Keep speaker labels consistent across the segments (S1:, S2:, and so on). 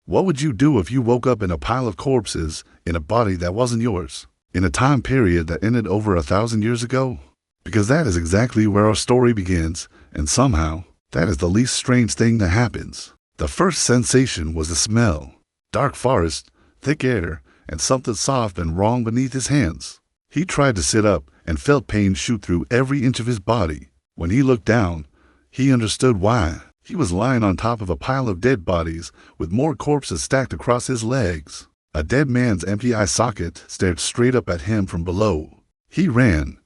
S1: What would you do if you woke up in a pile of corpses in a body that wasn't yours, in a time period that ended over 1,000 years ago? Because that is exactly where our story begins, and somehow, that is the least strange thing that happens. The first sensation was the smell. Dark forest, thick air, and something soft and wrong beneath his hands. He tried to sit up and felt pain shoot through every inch of his body. When he looked down, he understood why. He was lying on top of a pile of dead bodies with more corpses stacked across his legs. A dead man's empty eye socket stared straight up at him from below. He ran.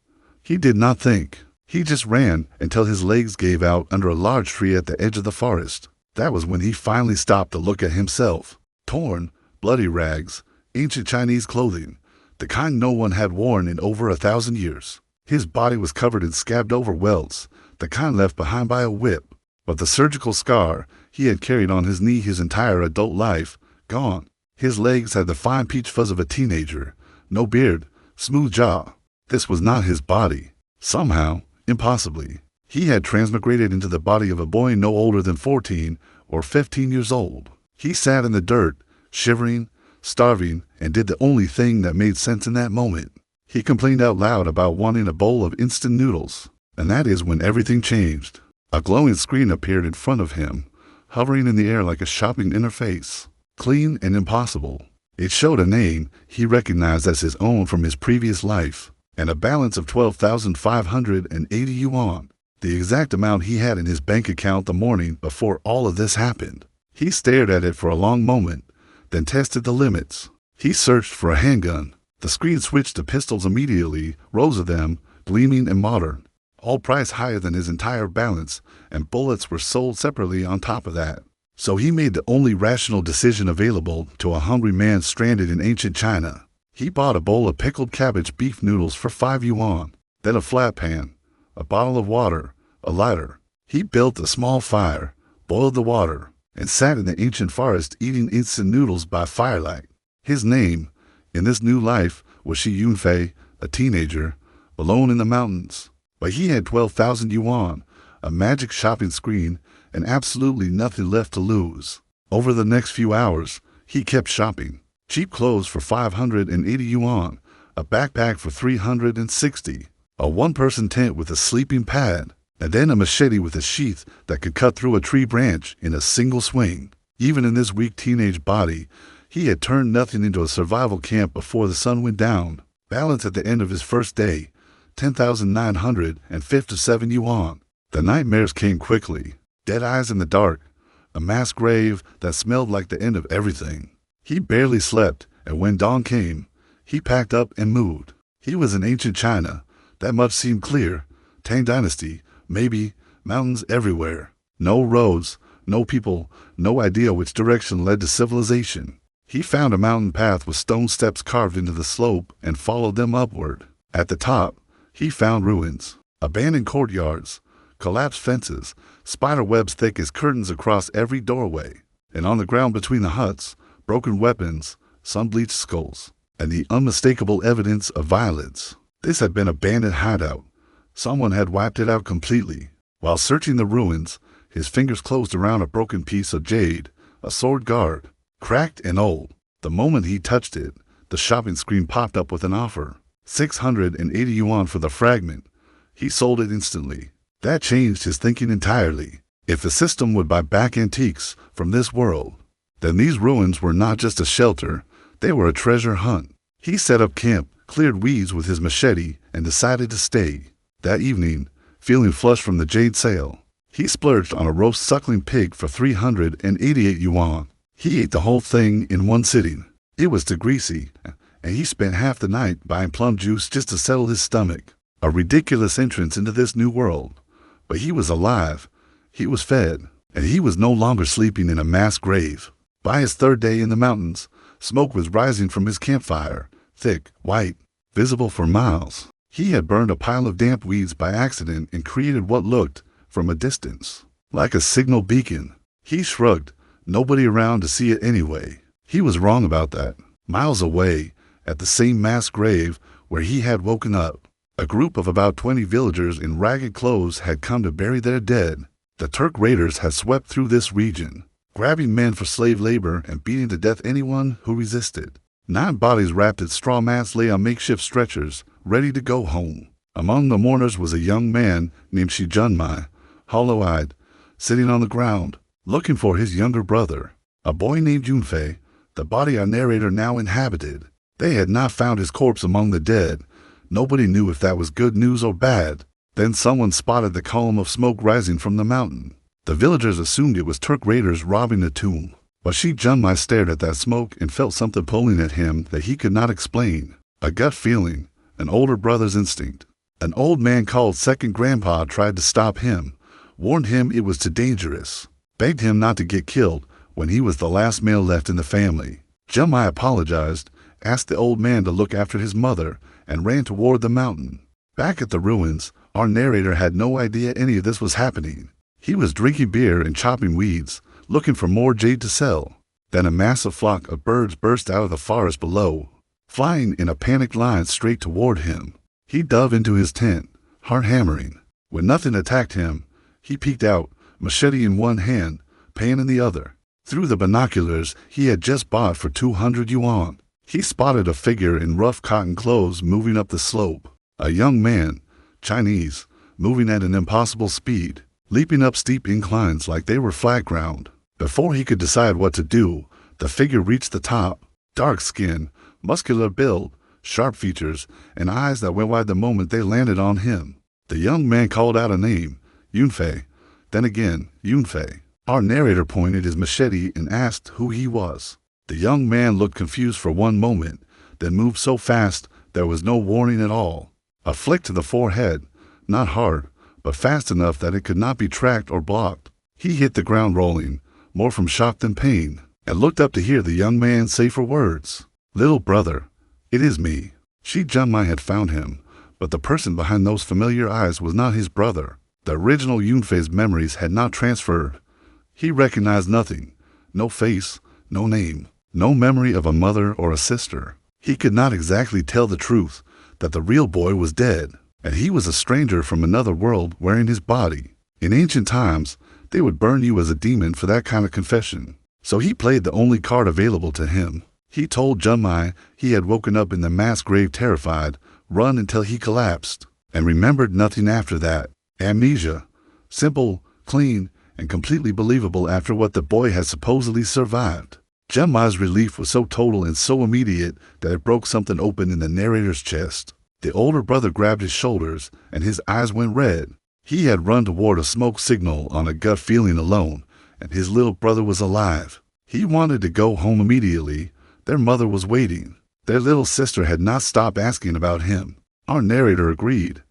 S1: He did not think. He just ran until his legs gave out under a large tree at the edge of the forest. That was when he finally stopped to look at himself. Torn, bloody rags, ancient Chinese clothing, the kind no one had worn in over 1,000 years. His body was covered in scabbed-over welts, the kind left behind by a whip. But the surgical scar he had carried on his knee his entire adult life, gone. His legs had the fine peach fuzz of a teenager, no beard, smooth jaw. This was not his body. Somehow, impossibly, he had transmigrated into the body of a boy no older than 14 or 15 years old. He sat in the dirt, shivering, starving, and did the only thing that made sense in that moment. He complained out loud about wanting a bowl of instant noodles. And that is when everything changed. A glowing screen appeared in front of him, hovering in the air like a shopping interface, clean and impossible. It showed a name he recognized as his own from his previous life, and a balance of 12,580 yuan, the exact amount he had in his bank account the morning before all of this happened. He stared at it for a long moment, then tested the limits. He searched for a handgun. The screen switched to pistols immediately, rows of them, gleaming and modern, all priced higher than his entire balance, and bullets were sold separately on top of that. So he made the only rational decision available to a hungry man stranded in ancient China. He bought a bowl of pickled cabbage beef noodles for 5 yuan, then a flat pan, a bottle of water, a lighter. He built a small fire, boiled the water, and sat in the ancient forest eating instant noodles by firelight. His name, in this new life, was Xi Yunfei, a teenager, alone in the mountains. But he had 12,000 yuan, a magic shopping screen, and absolutely nothing left to lose. Over the next few hours, he kept shopping. Cheap clothes for 580 yuan, a backpack for 360, a one-person tent with a sleeping pad, and then a machete with a sheath that could cut through a tree branch in a single swing. Even in this weak teenage body, he had turned nothing into a survival camp before the sun went down. Balance at the end of his first day, 10,957 yuan. The nightmares came quickly. Dead eyes in the dark, a mass grave that smelled like the end of everything. He barely slept, and when dawn came, he packed up and moved. He was in ancient China. That much seemed clear. Tang Dynasty, maybe, mountains everywhere. No roads, no people, no idea which direction led to civilization. He found a mountain path with stone steps carved into the slope and followed them upward. At the top, he found ruins, abandoned courtyards, collapsed fences, spider webs thick as curtains across every doorway, and on the ground between the huts, broken weapons, sun-bleached skulls, and the unmistakable evidence of violence. This had been a bandit hideout. Someone had wiped it out completely. While searching the ruins, his fingers closed around a broken piece of jade, a sword guard, cracked and old. The moment he touched it, the shopping screen popped up with an offer. 680 yuan for the fragment. He sold it instantly. That changed his thinking entirely. If the system would buy back antiques from this world, then these ruins were not just a shelter, they were a treasure hunt. He set up camp, cleared weeds with his machete, and decided to stay. That evening, feeling flush from the jade sale, he splurged on a roast suckling pig for 388 yuan. He ate the whole thing in one sitting. It was too greasy, and he spent half the night buying plum juice just to settle his stomach. A ridiculous entrance into this new world. But he was alive, he was fed, and he was no longer sleeping in a mass grave. By his third day in the mountains, smoke was rising from his campfire, thick, white, visible for miles. He had burned a pile of damp weeds by accident and created what looked, from a distance, like a signal beacon. He shrugged, nobody around to see it anyway. He was wrong about that. Miles away, at the same mass grave where he had woken up, a group of about 20 villagers in ragged clothes had come to bury their dead. The Turk raiders had swept through this region. grabbing men for slave labor and beating to death anyone who resisted. 9 bodies wrapped in straw mats lay on makeshift stretchers, ready to go home. Among the mourners was a young man named Xi Yunfei, hollow-eyed, sitting on the ground, looking for his younger brother. A boy named Yunfei, the body our narrator now inhabited. They had not found his corpse among the dead. Nobody knew if that was good news or bad. Then someone spotted the column of smoke rising from the mountain. The villagers assumed it was Turk raiders robbing the tomb. But Xi Yunfei stared at that smoke and felt something pulling at him that he could not explain. A gut feeling, an older brother's instinct. An old man called Second Grandpa tried to stop him, warned him it was too dangerous, begged him not to get killed when he was the last male left in the family. Yunfei apologized, asked the old man to look after his mother, and ran toward the mountain. Back at the ruins, our narrator had no idea any of this was happening. He was drinking beer and chopping weeds, looking for more jade to sell. Then a massive flock of birds burst out of the forest below, flying in a panicked line straight toward him. He dove into his tent, heart hammering. When nothing attacked him, he peeked out, machete in one hand, pan in the other. Through the binoculars he had just bought for 200 yuan, he spotted a figure in rough cotton clothes moving up the slope. A young man, Chinese, moving at an impossible speed, leaping up steep inclines like they were flat ground. Before he could decide what to do, the figure reached the top. Dark skin, muscular build, sharp features, and eyes that went wide the moment they landed on him. The young man called out a name, Yunfei. Then again, Yunfei. Our narrator pointed his machete and asked who he was. The young man looked confused for one moment, then moved so fast there was no warning at all. A flick to the forehead, not hard, but fast enough that it could not be tracked or blocked. He hit the ground rolling, more from shock than pain, and looked up to hear the young man say 4 words. "Little brother, it is me." Xi Yunfei had found him, but the person behind those familiar eyes was not his brother. The original Yunfei's memories had not transferred. He recognized nothing, no face, no name, no memory of a mother or a sister. He could not exactly tell the truth, that the real boy was dead, and he was a stranger from another world wearing his body. In ancient times, they would burn you as a demon for that kind of confession. So he played the only card available to him. He told Yunfei he had woken up in the mass grave terrified, run until he collapsed, and remembered nothing after that. Amnesia. Simple, clean, and completely believable after what the boy had supposedly survived. Yunfei's relief was so total and so immediate that it broke something open in the narrator's chest. The older brother grabbed his shoulders, and his eyes went red. He had run toward a smoke signal on a gut feeling alone, and his little brother was alive. He wanted to go home immediately. Their mother was waiting. Their little sister had not stopped asking about him. Our narrator agreed.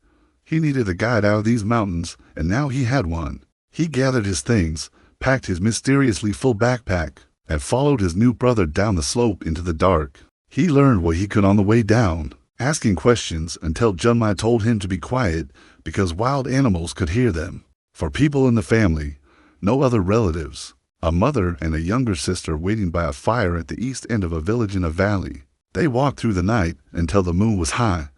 S1: He needed a guide out of these mountains, and now he had one. He gathered his things, packed his mysteriously full backpack, and followed his new brother down the slope into the dark. He learned what he could on the way down, asking questions until Yunfei told him to be quiet because wild animals could hear them. For people in the family, no other relatives, a mother and a younger sister waiting by a fire at the east end of a village in a valley. They walked through the night until the moon was high.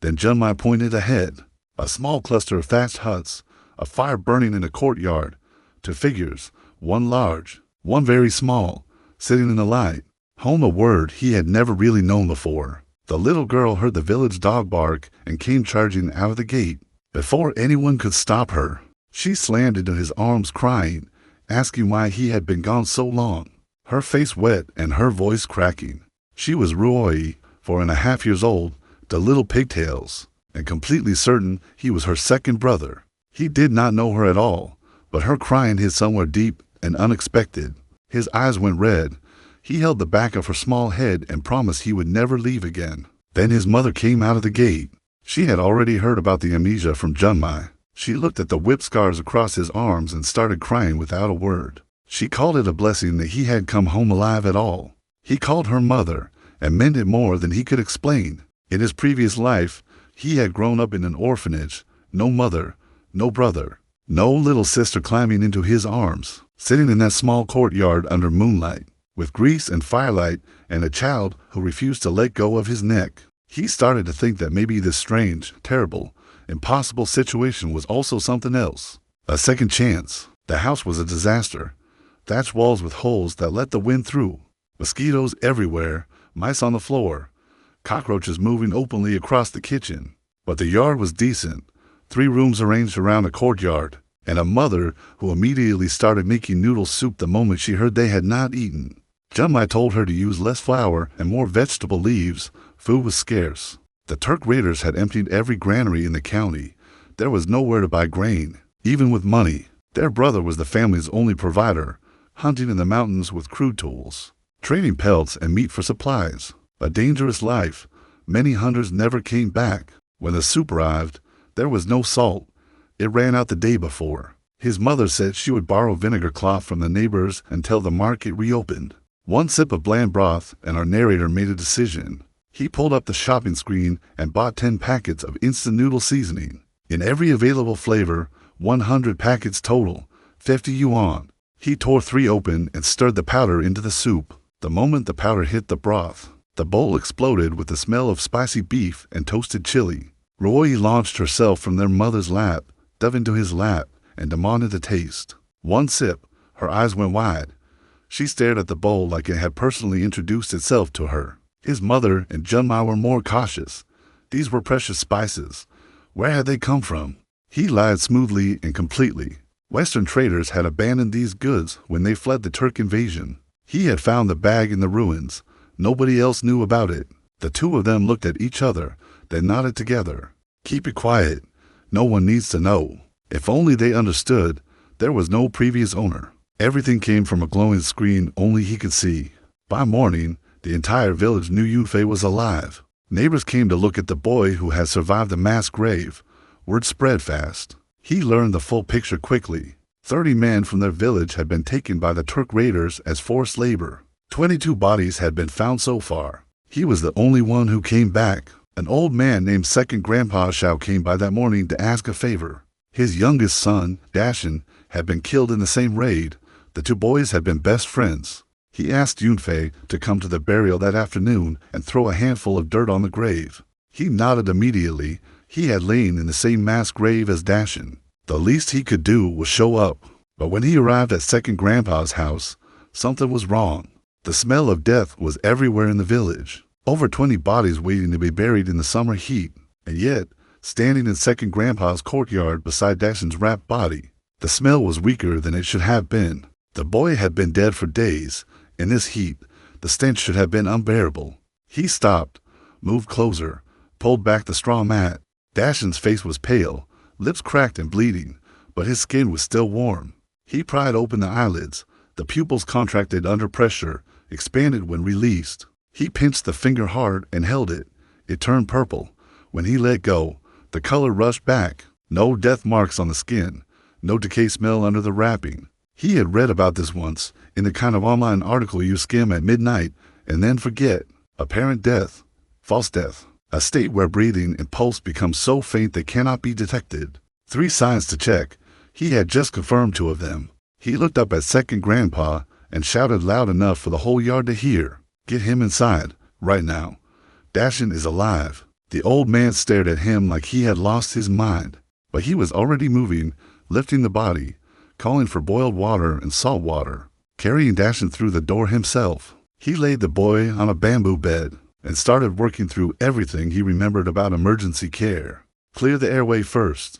S1: Then Yunfei pointed ahead. A small cluster of thatched huts, a fire burning in a courtyard, 2 figures, one large, one very small, sitting in the light. Home, a word he had never really known before. The little girl heard the village dog bark and came charging out of the gate. Before anyone could stop her, she slammed into his arms crying, asking why he had been gone so long, her face wet and her voice cracking. She was Ruoi, 4.5 years old, the little pigtails, and completely certain he was her second brother. He did not know her at all, but her crying hit somewhere deep and unexpected. His eyes went red. He held the back of her small head and promised he would never leave again. Then his mother came out of the gate. She had already heard about the amnesia from Yunfei. She looked at the whip scars across his arms and started crying without a word. She called it a blessing that he had come home alive at all. He called her mother and meant it more than he could explain. In his previous life, he had grown up in an orphanage, no mother, no brother, no little sister climbing into his arms, sitting in that small courtyard under moonlight, with grease and firelight and a child who refused to let go of his neck. He started to think that maybe this strange, terrible, impossible situation was also something else. A second chance. The house was a disaster. thatch walls with holes that let the wind through, mosquitoes everywhere, mice on the floor, cockroaches moving openly across the kitchen. But the yard was decent, 3 rooms arranged around a courtyard, and a mother who immediately started making noodle soup the moment she heard they had not eaten. Junmai told her to use less flour and more vegetable leaves. Food was scarce. The Turk raiders had emptied every granary in the county. There was nowhere to buy grain, even with money. Their brother was the family's only provider, hunting in the mountains with crude tools, trading pelts and meat for supplies. A dangerous life. Many hunters never came back. When the soup arrived, there was no salt. It ran out the day before. His mother said she would borrow vinegar cloth from the neighbors until the market reopened. 1 sip of bland broth, and our narrator made a decision. He pulled up the shopping screen and bought 10 packets of instant noodle seasoning. In every available flavor, 100 packets total, 50 yuan. He tore 3 open and stirred the powder into the soup. The moment the powder hit the broth, the bowl exploded with the smell of spicy beef and toasted chili. Roy launched herself from their mother's lap, dove into his lap, and demanded a taste. 1 sip, her eyes went wide. She stared at the bowl like it had personally introduced itself to her. His mother and Junmai were more cautious. These were precious spices. Where had they come from? He lied smoothly and completely. Western traders had abandoned these goods when they fled the Turk invasion. He had found the bag in the ruins. Nobody else knew about it. The 2 of them looked at each other, then nodded together. Keep it quiet. No one needs to know. If only they understood. There was no previous owner. Everything came from a glowing screen only he could see. By morning, the entire village knew Yunfei was alive. Neighbors came to look at the boy who had survived the mass grave. Word spread fast. He learned the full picture quickly. 30 men from their village had been taken by the Turk raiders as forced labor. 22 bodies had been found so far. He was the only one who came back. An old man named Second Grandpa Shao came by that morning to ask a favor. His youngest son, Dashin, had been killed in the same raid. The 2 boys had been best friends. He asked Yunfei to come to the burial that afternoon and throw a handful of dirt on the grave. He nodded immediately. He had lain in the same mass grave as Dashin. The least he could do was show up. But when he arrived at Second Grandpa's house, something was wrong. The smell of death was everywhere in the village. Over 20 bodies waiting to be buried in the summer heat. And yet, standing in Second Grandpa's courtyard beside Dashin's wrapped body, the smell was weaker than it should have been. The boy had been dead for days. In this heat, the stench should have been unbearable. He stopped, moved closer, pulled back the straw mat. Dashin's face was pale, lips cracked and bleeding, but his skin was still warm. He pried open the eyelids. The pupils contracted under pressure, expanded when released. He pinched the finger hard and held it. It turned purple. When he let go, the color rushed back. No death marks on the skin, no decay smell under the wrapping. He had read about this once, in the kind of online article you skim at midnight and then forget. Apparent death, false death, a state where breathing and pulse become so faint they cannot be detected. 3 signs to check. He had just confirmed 2 of them. He looked up at Second Grandpa and shouted loud enough for the whole yard to hear. Get him inside, right now. Dashin is alive. The old man stared at him like he had lost his mind. But he was already moving, lifting the body, calling for boiled water and salt water, carrying Dashin through the door himself. He laid the boy on a bamboo bed and started working through everything he remembered about emergency care. Clear the airway first.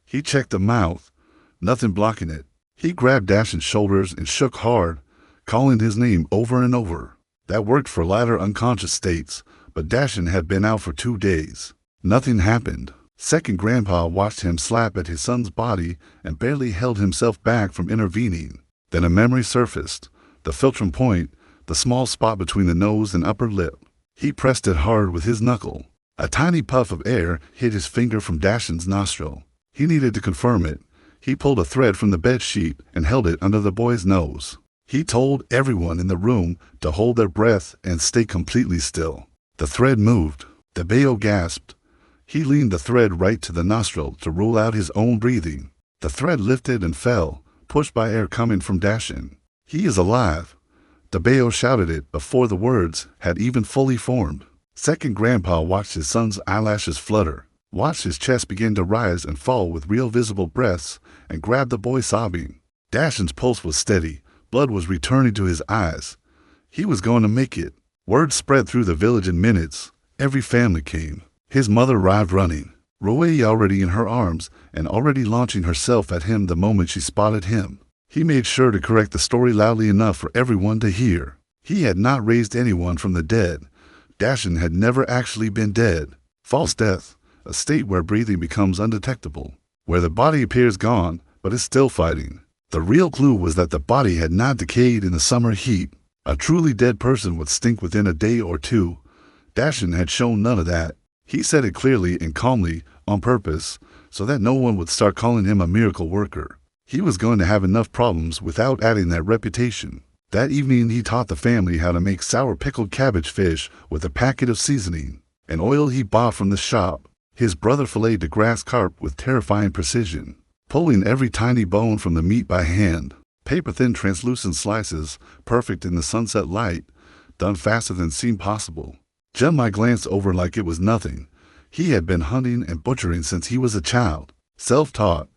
S1: He checked the mouth, nothing blocking it. He grabbed Dashin's shoulders and shook hard, calling his name over and over. That worked for lighter unconscious states, but Dashin had been out for 2 days. Nothing happened. Second Grandpa watched him slap at his son's body and barely held himself back from intervening. Then a memory surfaced. The philtrum point, the small spot between the nose and upper lip. He pressed it hard with his knuckle. A tiny puff of air hit his finger from Dashin's nostril. He needed to confirm it. He pulled a thread from the bed sheet and held it under the boy's nose. He told everyone in the room to hold their breath and stay completely still. The thread moved. The Bayo gasped. He leaned the thread right to the nostril to rule out his own breathing. The thread lifted and fell, pushed by air coming from Dashin. He is alive. The Bayo shouted it before the words had even fully formed. Second Grandpa watched his son's eyelashes flutter, watched his chest begin to rise and fall with real visible breaths, and grabbed the boy sobbing. Dashin's pulse was steady, Blood was returning to his eyes. He was going to make it. Word spread through the village in minutes. Every family came. His mother arrived running, Roei already in her arms and already launching herself at him the moment she spotted him. He made sure to correct the story loudly enough for everyone to hear. He had not raised anyone from the dead. Dashin had never actually been dead. False death, a state where breathing becomes undetectable, where the body appears gone but is still fighting. The real clue was that the body had not decayed in the summer heat. A truly dead person would stink within a day or two. Dashin had shown none of that. He said it clearly and calmly, on purpose, so that no one would start calling him a miracle worker. He was going to have enough problems without adding that reputation. That evening he taught the family how to make sour pickled cabbage fish with a packet of seasoning, an oil he bought from the shop. His brother filleted the grass carp with terrifying precision, pulling every tiny bone from the meat by hand. Paper-thin translucent slices, perfect in the sunset light, done faster than seemed possible. Junmai glanced over like it was nothing. He had been hunting and butchering since he was a child. Self-taught,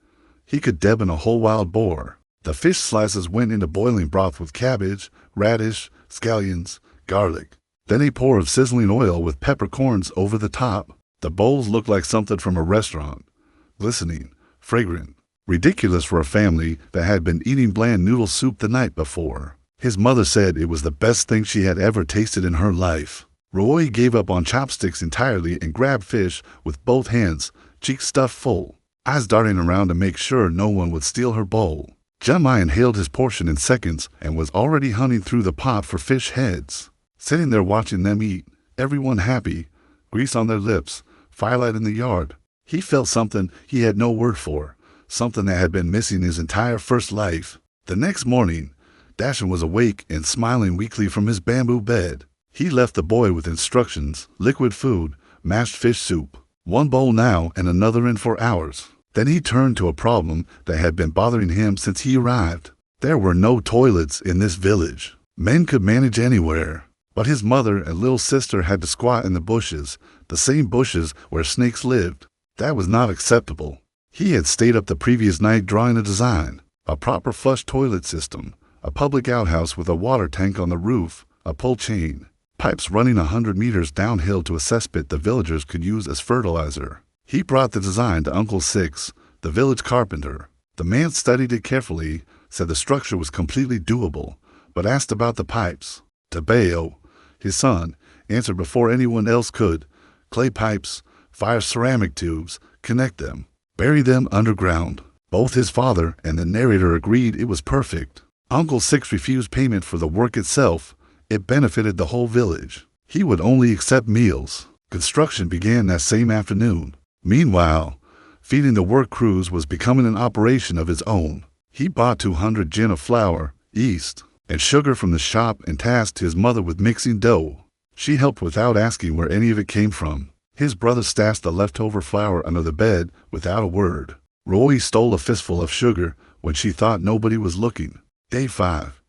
S1: he could debon a whole wild boar. The fish slices went into boiling broth with cabbage, radish, scallions, garlic. Then a pour of sizzling oil with peppercorns over the top. The bowls looked like something from a restaurant. Glistening, fragrant. Ridiculous for a family that had been eating bland noodle soup the night before. His mother said it was the best thing she had ever tasted in her life. Roei gave up on chopsticks entirely and grabbed fish with both hands, cheeks stuffed full, eyes darting around to make sure no one would steal her bowl. Junmai inhaled his portion in seconds and was already hunting through the pot for fish heads. Sitting there watching them eat, everyone happy, grease on their lips, firelight in the yard. He felt something he had no word for, something that had been missing his entire first life. The next morning, Dashin was awake and smiling weakly from his bamboo bed. He left the boy with instructions, liquid food, mashed fish soup, one bowl now and another in 4 hours. Then he turned to a problem that had been bothering him since he arrived. There were no toilets in this village. Men could manage anywhere, but his mother and little sister had to squat in the bushes, the same bushes where snakes lived. That was not acceptable. He had stayed up the previous night drawing a design, a proper flush toilet system, a public outhouse with a water tank on the roof, a pull chain, pipes running 100 meters downhill to a cesspit the villagers could use as fertilizer. He brought the design to Uncle Six, the village carpenter. The man studied it carefully, said the structure was completely doable, but asked about the pipes. Tebeo, his son, answered before anyone else could. Clay pipes, fire ceramic tubes, connect them, bury them underground. Both his father and the narrator agreed it was perfect. Uncle Six refused payment for the work itself. It benefited the whole village. He would only accept meals. Construction began that same afternoon. Meanwhile, feeding the work crews was becoming an operation of his own. He bought 200 gin of flour, yeast, and sugar from the shop and tasked his mother with mixing dough. She helped without asking where any of it came from. His brother stashed the leftover flour under the bed without a word. Roei stole a fistful of sugar when she thought nobody was looking. Day 5.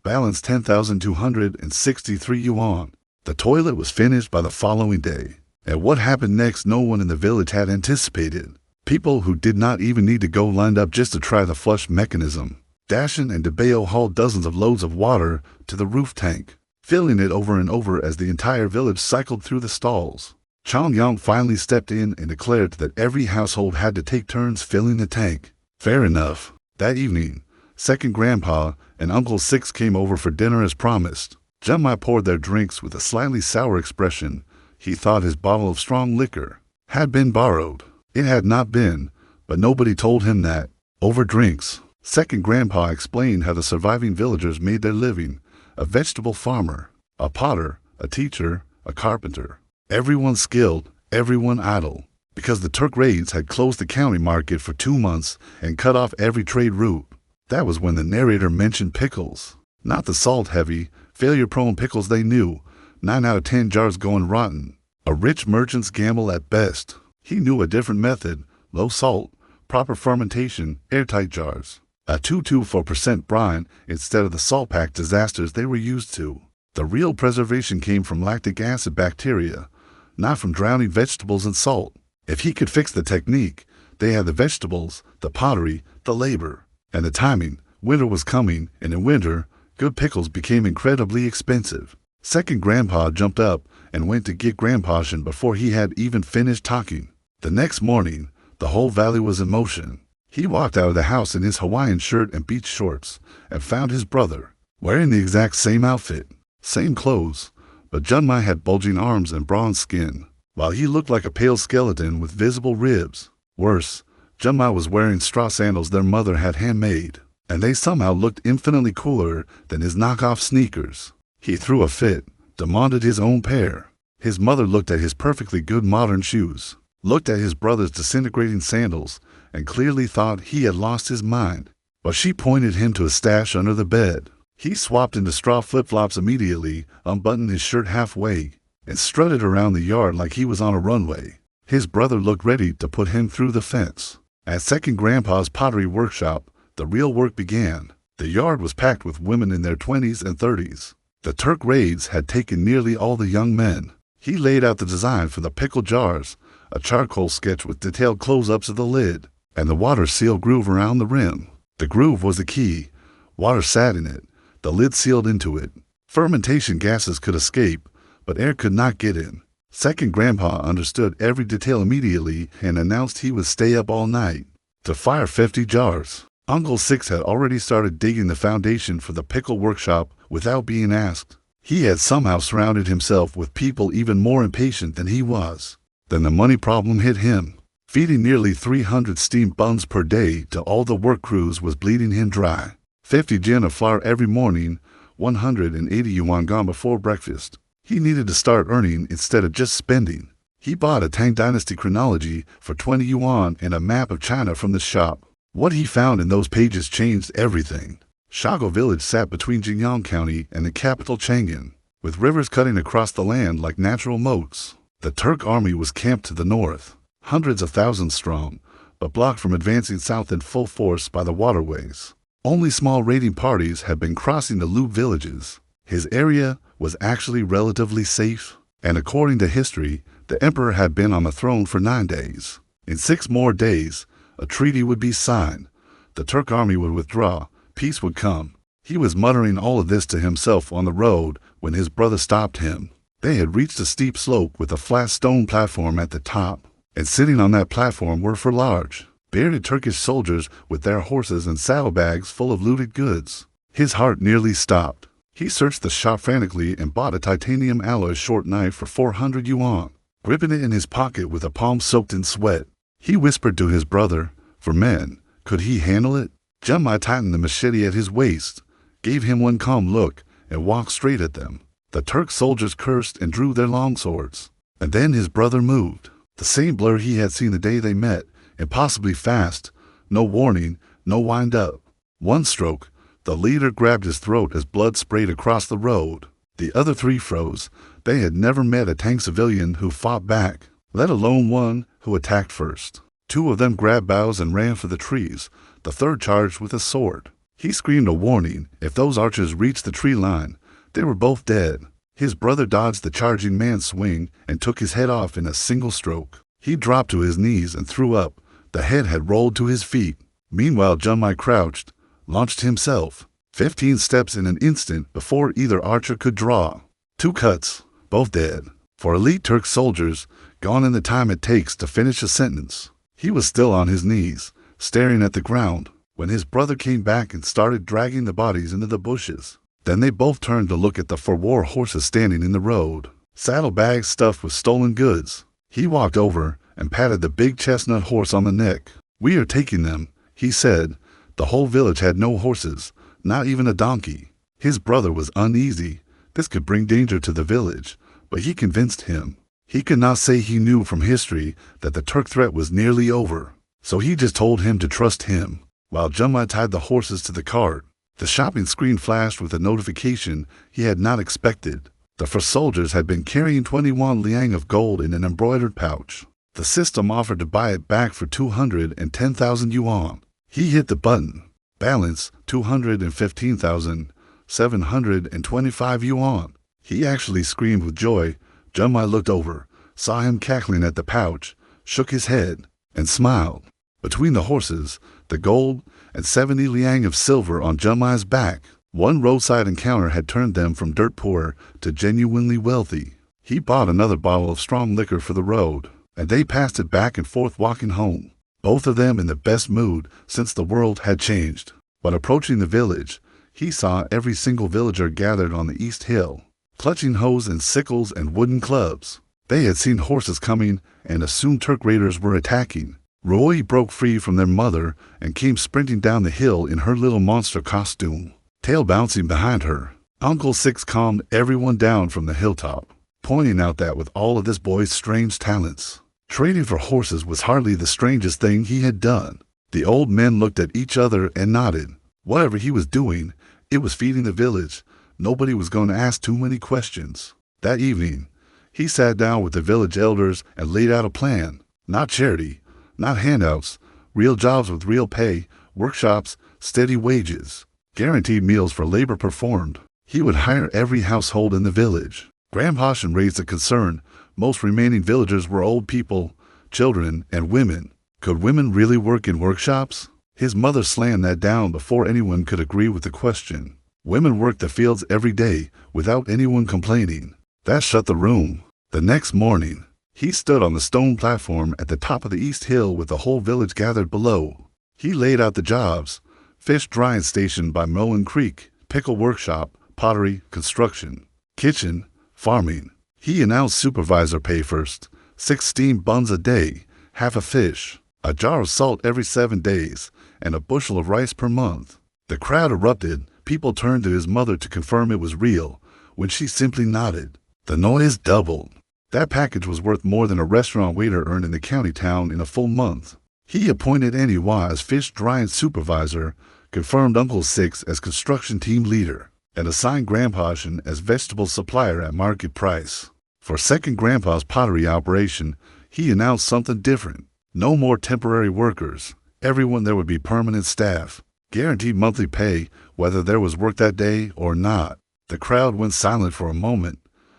S1: Balance 10,263 yuan. The toilet was finished by the following day. And what happened next no one in the village had anticipated. People who did not even need to go lined up just to try the flush mechanism. Dashin and Debeo hauled dozens of loads of water to the roof tank, filling it over and over as the entire village cycled through the stalls. Changyang finally stepped in and declared that every household had to take turns filling the tank. Fair enough. That evening, Second Grandpa and Uncle Six came over for dinner as promised. Junmai poured their drinks with a slightly sour expression. He thought his bottle of strong liquor had been borrowed. It had not been, but nobody told him that. Over drinks, Second Grandpa explained how the surviving villagers made their living. A vegetable farmer, a potter, a teacher, a carpenter. Everyone skilled, everyone idle. Because the Turk raids had closed the county market for 2 months and cut off every trade route. That was when the narrator mentioned pickles. Not the salt-heavy, failure-prone pickles they knew. 9 out of 10 jars going rotten. A rich merchant's gamble at best. He knew a different method. Low salt, proper fermentation, airtight jars. A 224% brine instead of the salt-packed disasters they were used to. The real preservation came from lactic acid bacteria, not from drowning vegetables in salt. If he could fix the technique, they had the vegetables, the pottery, the labor, and the timing Winter was coming, and in winter, good pickles became incredibly expensive. Second Grandpa jumped up and went to get Grandpassion before he had even finished talking. The next morning, the whole valley was in motion. He walked out of the house in his Hawaiian shirt and beach shorts and found his brother, wearing the exact same outfit, same clothes, but Junmai had bulging arms and bronze skin, while he looked like a pale skeleton with visible ribs. Worse, Junmai was wearing straw sandals their mother had handmade, and they somehow looked infinitely cooler than his knockoff sneakers. He threw a fit, demanded his own pair. His mother looked at his perfectly good modern shoes, looked at his brother's disintegrating sandals, and clearly thought he had lost his mind. But she pointed him to a stash under the bed. He swapped into straw flip-flops immediately, unbuttoned his shirt halfway, and strutted around the yard like he was on a runway. His brother looked ready to put him through the fence. At Second Grandpa's pottery workshop, the real work began. The yard was packed with women in their 20s and 30s. The Turk raids had taken nearly all the young men. He laid out the design for the pickle jars, a charcoal sketch with detailed close-ups of the lid, and the water seal groove around the rim. The groove was the key. Water sat in it. The lid sealed into it. Fermentation gases could escape, but air could not get in. Second Grandpa understood every detail immediately and announced he would stay up all night to fire 50 jars. Uncle Six had already started digging the foundation for the pickle workshop without being asked. He had somehow surrounded himself with people even more impatient than he was. Then the money problem hit him. Feeding nearly 300 steamed buns per day to all the work crews was bleeding him dry. 50 gin of flour every morning, 180 yuan gone before breakfast. He needed to start earning instead of just spending. He bought a Tang Dynasty chronology for 20 yuan and a map of China from the shop. What he found in those pages changed everything. Shago village sat between Jingyang County and the capital Chang'an, with rivers cutting across the land like natural moats. The Turk army was camped to the north, hundreds of thousands strong, but blocked from advancing south in full force by the waterways. Only small raiding parties had been crossing the loop villages. His area was actually relatively safe, and according to history, the emperor had been on the throne for 9 days. In 6 more days, a treaty would be signed. The Turk army would withdraw. Peace would come. He was muttering all of this to himself on the road when his brother stopped him. They had reached a steep slope with a flat stone platform at the top, and sitting on that platform were 4 large, bearded Turkish soldiers with their horses and saddlebags full of looted goods. His heart nearly stopped. He searched the shop frantically and bought a titanium alloy short knife for 400 yuan, gripping it in his pocket with a palm soaked in sweat. He whispered to his brother, for men, could he handle it? Junmai tightened the machete at his waist, gave him one calm look, and walked straight at them. The Turk soldiers cursed and drew their long swords. And then his brother moved. The same blur he had seen the day they met, impossibly fast, no warning, no wind up. One stroke, the leader grabbed his throat as blood sprayed across the road. The other 3 froze. They had never met a Tang civilian who fought back, let alone one who attacked first. 2 of them grabbed boughs and ran for the trees. The third charged with a sword. He screamed a warning. If those archers reached the tree line, they were both dead. His brother dodged the charging man's swing and took his head off in a single stroke. He dropped to his knees and threw up. The head had rolled to his feet. Meanwhile, Junmai crouched, launched himself. 15 steps in an instant before either archer could draw. 2 cuts, both dead. For elite Turk soldiers, gone in the time it takes to finish a sentence. He was still on his knees, staring at the ground, when his brother came back and started dragging the bodies into the bushes. Then they both turned to look at the 4 war horses standing in the road, saddlebags stuffed with stolen goods. He walked over and patted the big chestnut horse on the neck. "We are taking them," he said. The whole village had no horses, not even a donkey. His brother was uneasy. This could bring danger to the village, but he convinced him. He could not say he knew from history that the Turk threat was nearly over, so he just told him to trust him. While Junmai tied the horses to the cart, the shopping screen flashed with a notification he had not expected. The 4 soldiers had been carrying 21 liang of gold in an embroidered pouch. The system offered to buy it back for 210,000 yuan. He hit the button. Balance 215,725 yuan. He actually screamed with joy. Junmai looked over, saw him cackling at the pouch, shook his head, and smiled. Between the horses, the gold, and 70 liang of silver on Jumai's back. One roadside encounter had turned them from dirt poor to genuinely wealthy. He bought another bottle of strong liquor for the road, and they passed it back and forth walking home, both of them in the best mood since the world had changed. But approaching the village, he saw every single villager gathered on the east hill, clutching hoes and sickles and wooden clubs. They had seen horses coming and assumed Turk raiders were attacking. Roy broke free from their mother and came sprinting down the hill in her little monster costume, tail bouncing behind her. Uncle Six calmed everyone down from the hilltop, pointing out that with all of this boy's strange talents, trading for horses was hardly the strangest thing he had done. The old men looked at each other and nodded. Whatever he was doing, it was feeding the village. Nobody was going to ask too many questions. That evening, he sat down with the village elders and laid out a plan. Not charity, not handouts, real jobs with real pay, workshops, steady wages, guaranteed meals for labor performed. He would hire every household in the village. Grandpassion raised a concern. Most remaining villagers were old people, children, and women. Could women really work in workshops? His mother slammed that down before anyone could agree with the question. Women worked the fields every day without anyone complaining. That shut the room. The next morning, he stood on the stone platform at the top of the east hill with the whole village gathered below. He laid out the jobs: fish drying station by Moen Creek, pickle workshop, pottery, construction, kitchen, farming. He announced supervisor pay first: 16 buns a day, half a fish, a jar of salt every 7 days, and a bushel of rice per month. The crowd erupted. People turned to his mother to confirm it was real, when she simply nodded. The noise doubled. That package was worth more than a restaurant waiter earned in the county town in a full month. He appointed Annie as fish drying supervisor, confirmed Uncle Six as construction team leader, and assigned Grandpassion as vegetable supplier at market price. For second Grandpa's pottery operation, he announced something different. No more temporary workers. Everyone there would be permanent staff, guaranteed monthly pay whether there was work that day or not. The crowd went silent for a moment,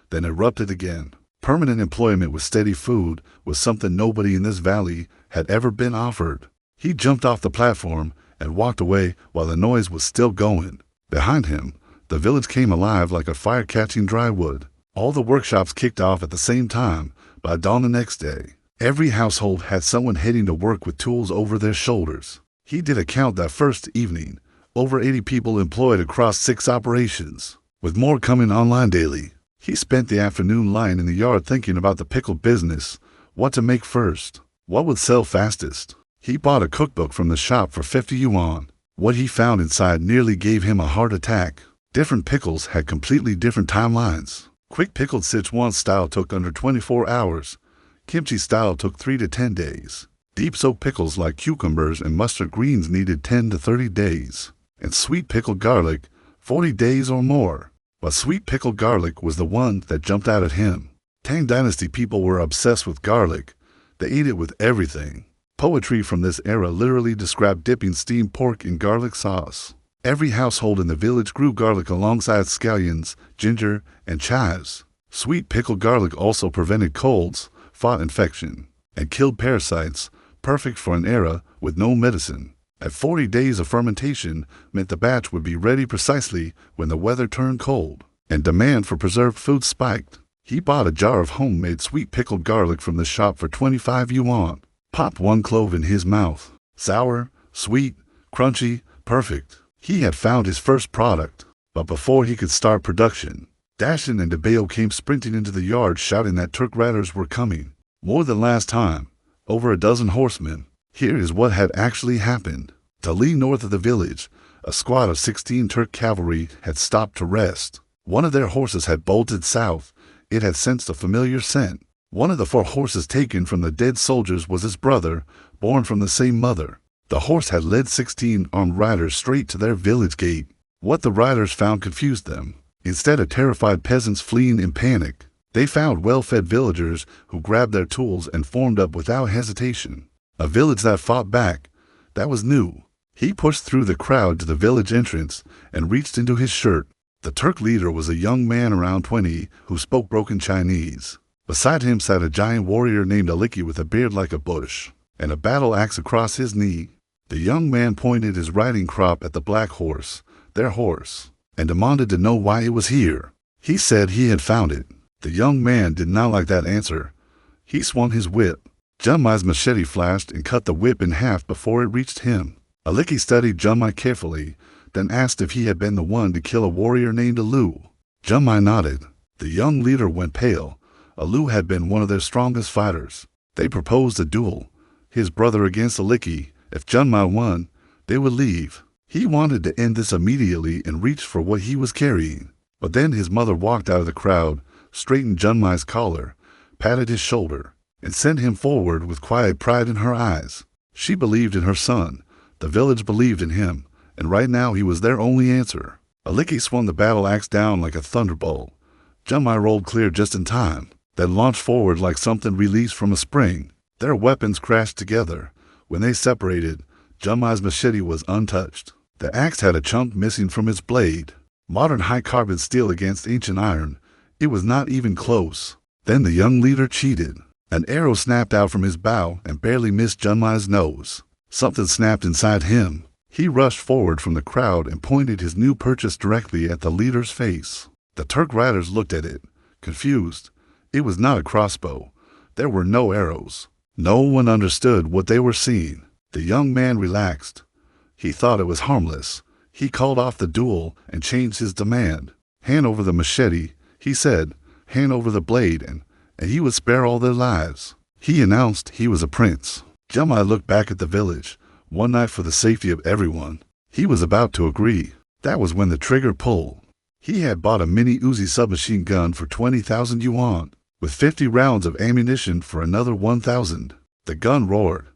S1: then erupted again. Permanent employment with steady food was something nobody in this valley had ever been offered. He jumped off the platform and walked away while the noise was still going. Behind him, the village came alive like a fire catching dry wood. All the workshops kicked off at the same time. By dawn the next day, every household had someone heading to work with tools over their shoulders. He did a count that first evening. Over 80 people employed across 6 operations, with more coming online daily. He spent the afternoon lying in the yard thinking about the pickle business, what to make first, what would sell fastest. He bought a cookbook from the shop for 50 yuan. What he found inside nearly gave him a heart attack. Different pickles had completely different timelines. Quick pickled Sichuan style took under 24 hours. Kimchi style took 3 to 10 days. Deep soaked pickles like cucumbers and mustard greens needed 10 to 30 days. And sweet pickled garlic, 40 days or more. But sweet pickled garlic was the one that jumped out at him. Tang Dynasty people were obsessed with garlic. They ate it with everything. Poetry from this era literally described dipping steamed pork in garlic sauce. Every household in the village grew garlic alongside scallions, ginger, and chives. Sweet pickled garlic also prevented colds, fought infection, and killed parasites, perfect for an era with no medicine. At 40 days of fermentation meant the batch would be ready precisely when the weather turned cold, and demand for preserved food spiked. He bought a jar of homemade sweet pickled garlic from the shop for 25 yuan, popped 1 clove in his mouth. Sour, sweet, crunchy, perfect. He had found his first product, but before he could start production, Dashin and DeBeo came sprinting into the yard shouting that Turk riders were coming. More than last time, over a dozen horsemen. Here is what had actually happened. To lee north of the village, a squad of 16 Turk cavalry had stopped to rest. One of their horses had bolted south. It had sensed a familiar scent. One of the 4 horses taken from the dead soldiers was his brother, born from the same mother. The horse had led 16 armed riders straight to their village gate. What the riders found confused them. Instead of terrified peasants fleeing in panic, they found well-fed villagers who grabbed their tools and formed up without hesitation. A village that fought back. That was new. He pushed through the crowd to the village entrance and reached into his shirt. The Turk leader was a young man around 20 who spoke broken Chinese. Beside him sat a giant warrior named Aliki with a beard like a bush and a battle axe across his knee. The young man pointed his riding crop at the black horse, their horse, and demanded to know why it was here. He said he had found it. The young man did not like that answer. He swung his whip. Junmai's machete flashed and cut the whip in half before it reached him. Aliki studied Junmai carefully, then asked if he had been the one to kill a warrior named Alu. Junmai nodded. The young leader went pale. Alu had been one of their strongest fighters. They proposed a duel, his brother against Aliki. If Junmai won, they would leave. He wanted to end this immediately and reached for what he was carrying. But then his mother walked out of the crowd, straightened Junmai's collar, patted his shoulder, and sent him forward with quiet pride in her eyes. She believed in her son. The village believed in him, and right now he was their only answer. Aliki swung the battle axe down like a thunderbolt. Junmai rolled clear just in time, then launched forward like something released from a spring. Their weapons crashed together. When they separated, Junmai's machete was untouched. The axe had a chunk missing from its blade. Modern high-carbon steel against ancient iron. It was not even close. Then the young leader cheated. An arrow snapped out from his bow and barely missed Junmai's nose. Something snapped inside him. He rushed forward from the crowd and pointed his new purchase directly at the leader's face. The Turk riders looked at it, confused. It was not a crossbow. There were no arrows. No one understood what they were seeing. The young man relaxed. He thought it was harmless. He called off the duel and changed his demand. Hand over the machete, he said. Hand over the blade, and he would spare all their lives. He announced he was a prince. Junmai looked back at the village. One night for the safety of everyone. He was about to agree. That was when the trigger pulled. He had bought a mini Uzi submachine gun for 20,000 yuan, with 50 rounds of ammunition for another 1,000. The gun roared.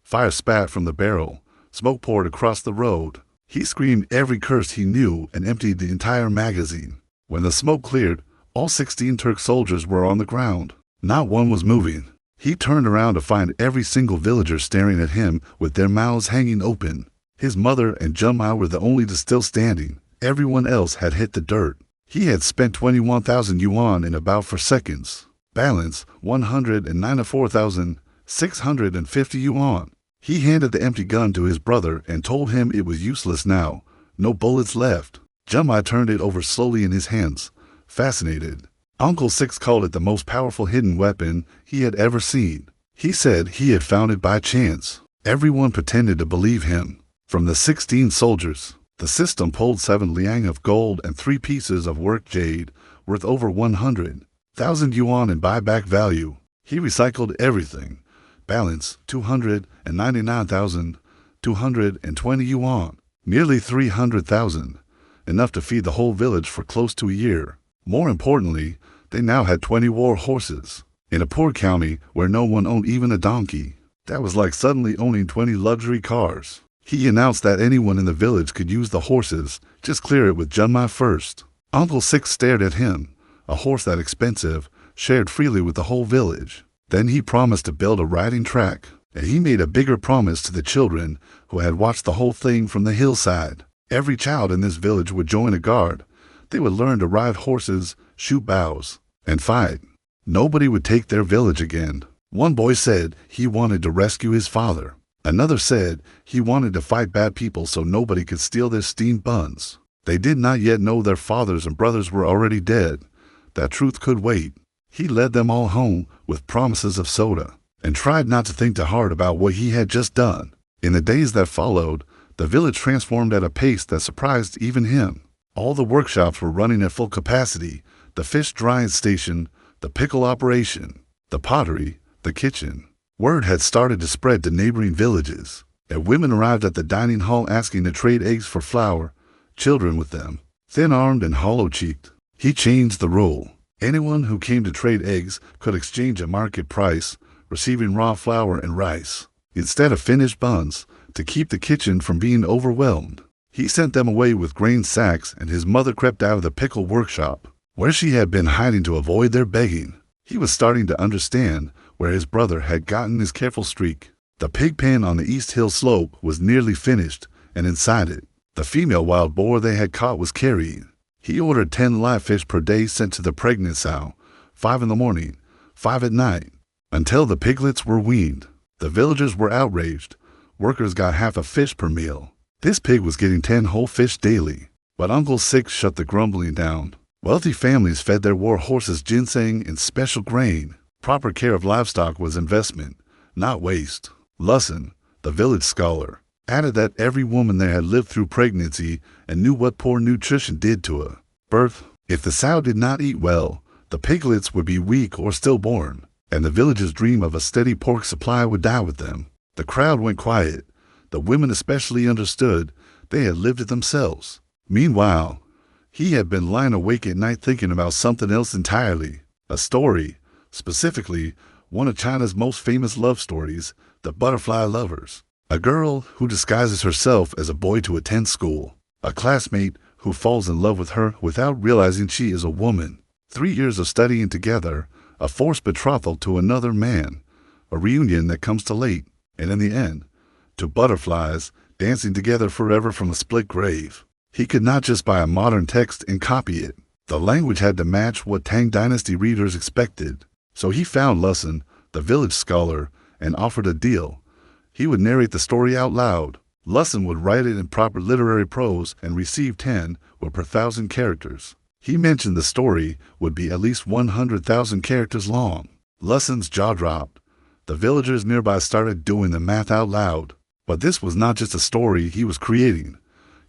S1: Fire spat from the barrel. Smoke poured across the road. He screamed every curse he knew and emptied the entire magazine. When the smoke cleared, all 16 Turk soldiers were on the ground. Not one was moving. He turned around to find every single villager staring at him with their mouths hanging open. His mother and Junmai were the only still standing. Everyone else had hit the dirt. He had spent 21,000 yuan in about 4 seconds. Balance 194,650 yuan. He handed the empty gun to his brother and told him it was useless now. No bullets left. Junmai turned it over slowly in his hands, fascinated. Uncle Six called it the most powerful hidden weapon he had ever seen. He said he had found it by chance. Everyone pretended to believe him. From the 16 soldiers, the system pulled 7 liang of gold and 3 pieces of worked jade worth over 100,000 yuan in buyback value. He recycled everything. Balance 299,220 yuan, nearly 300,000, enough to feed the whole village for close to a year. More importantly, they now had 20 war horses. In a poor county where no one owned even a donkey, that was like suddenly owning 20 luxury cars. He announced that anyone in the village could use the horses, just clear it with Junmai first. Uncle Six stared at him. A horse that expensive, shared freely with the whole village. Then he promised to build a riding track, and he made a bigger promise to the children who had watched the whole thing from the hillside. Every child in this village would join a guard. They would learn to ride horses, shoot bows, and fight. Nobody would take their village again. One boy said he wanted to rescue his father. Another said he wanted to fight bad people so nobody could steal their steamed buns. They did not yet know their fathers and brothers were already dead. That truth could wait. He led them all home with promises of soda, and tried not to think too hard about what he had just done. In the days that followed, the village transformed at a pace that surprised even him. All the workshops were running at full capacity, the fish drying station, the pickle operation, the pottery, the kitchen. Word had started to spread to neighboring villages, and women arrived at the dining hall asking to trade eggs for flour, children with them, thin-armed and hollow-cheeked. He changed the rule. Anyone who came to trade eggs could exchange at market price, receiving raw flour and rice, instead of finished buns, to keep the kitchen from being overwhelmed. He sent them away with grain sacks, and his mother crept out of the pickle workshop, where she had been hiding to avoid their begging. He was starting to understand where his brother had gotten his careful streak. The pig pen on the East Hill slope was nearly finished, and inside it, the female wild boar they had caught was carrying. He ordered 10 live fish per day sent to the pregnant sow, 5 in the morning, 5 at night, until the piglets were weaned. The villagers were outraged. Workers got half a fish per meal. This pig was getting 10 whole fish daily. But Uncle Six shut the grumbling down. Wealthy families fed their war horses ginseng and special grain. Proper care of livestock was investment, not waste. Lusson, the village scholar, added that every woman there had lived through pregnancy and knew what poor nutrition did to her birth. If the sow did not eat well, the piglets would be weak or stillborn, and the villagers' dream of a steady pork supply would die with them. The crowd went quiet. The women especially understood. They had lived it themselves. Meanwhile, he had been lying awake at night thinking about something else entirely. A story, specifically one of China's most famous love stories, The Butterfly Lovers. A girl who disguises herself as a boy to attend school. A classmate who falls in love with her without realizing she is a woman. 3 years of studying together, a forced betrothal to another man, a reunion that comes too late, and in the end, two butterflies dancing together forever from a split grave. He could not just buy a modern text and copy it. The language had to match what Tang Dynasty readers expected. So he found Lusson, the village scholar, and offered a deal. He would narrate the story out loud. Lusson would write it in proper literary prose and receive 10 per 1,000 characters. He mentioned the story would be at least 100,000 characters long. Lusson's jaw dropped. The villagers nearby started doing the math out loud. But this was not just a story he was creating.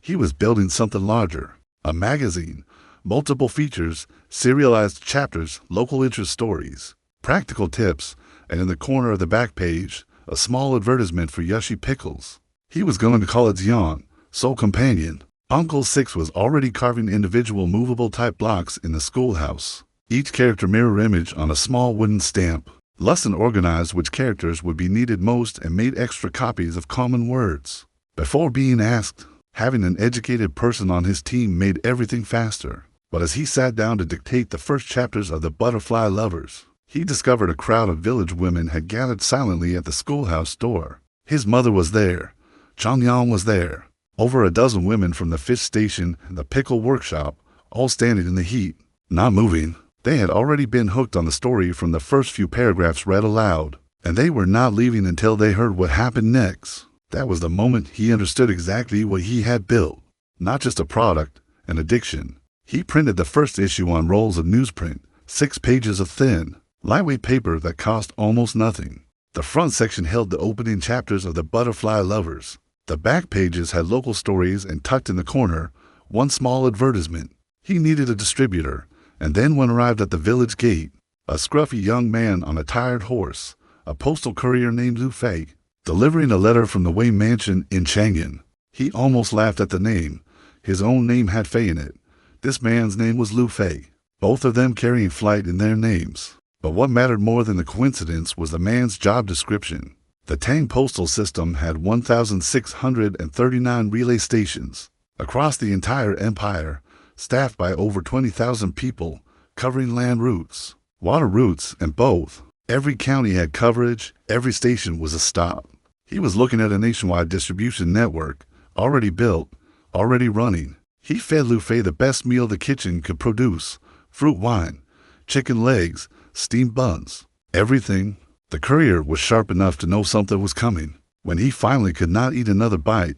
S1: He was building something larger. A magazine, multiple features, serialized chapters, local interest stories, practical tips, and in the corner of the back page, a small advertisement for Yoshi pickles. He was going to call it Yuan, Soul Companion. Uncle Six was already carving individual movable type blocks in the schoolhouse, each character mirror image on a small wooden stamp. Lusson organized which characters would be needed most and made extra copies of common words. Before being asked, having an educated person on his team made everything faster. But as he sat down to dictate the first chapters of The Butterfly Lovers, he discovered a crowd of village women had gathered silently at the schoolhouse door. His mother was there. Changyan was there. Over a dozen women from the fish station and the pickle workshop, all standing in the heat, not moving. They had already been hooked on the story from the first few paragraphs read aloud, and they were not leaving until they heard what happened next. That was the moment he understood exactly what he had built. Not just a product, an addiction. He printed the first issue on rolls of newsprint, 6 pages of thin, lightweight paper that cost almost nothing. The front section held the opening chapters of The Butterfly Lovers. The back pages had local stories, and tucked in the corner, one small advertisement. He needed a distributor, and then one arrived at the village gate. A scruffy young man on a tired horse, a postal courier named Xi Yunfei, delivering a letter from the Wei mansion in Chang'an. He almost laughed at the name. His own name had Fei in it. This man's name was Xi Yunfei, both of them carrying flight in their names. But what mattered more than the coincidence was the man's job description. The Tang postal system had 1,639 relay stations across the entire empire, staffed by over 20,000 people, covering land routes, water routes, and both. Every county had coverage, every station was a stop. He was looking at a nationwide distribution network, already built, already running. He fed Xi Yunfei the best meal the kitchen could produce: fruit wine, chicken legs, steamed buns, everything. The courier was sharp enough to know something was coming. When he finally could not eat another bite,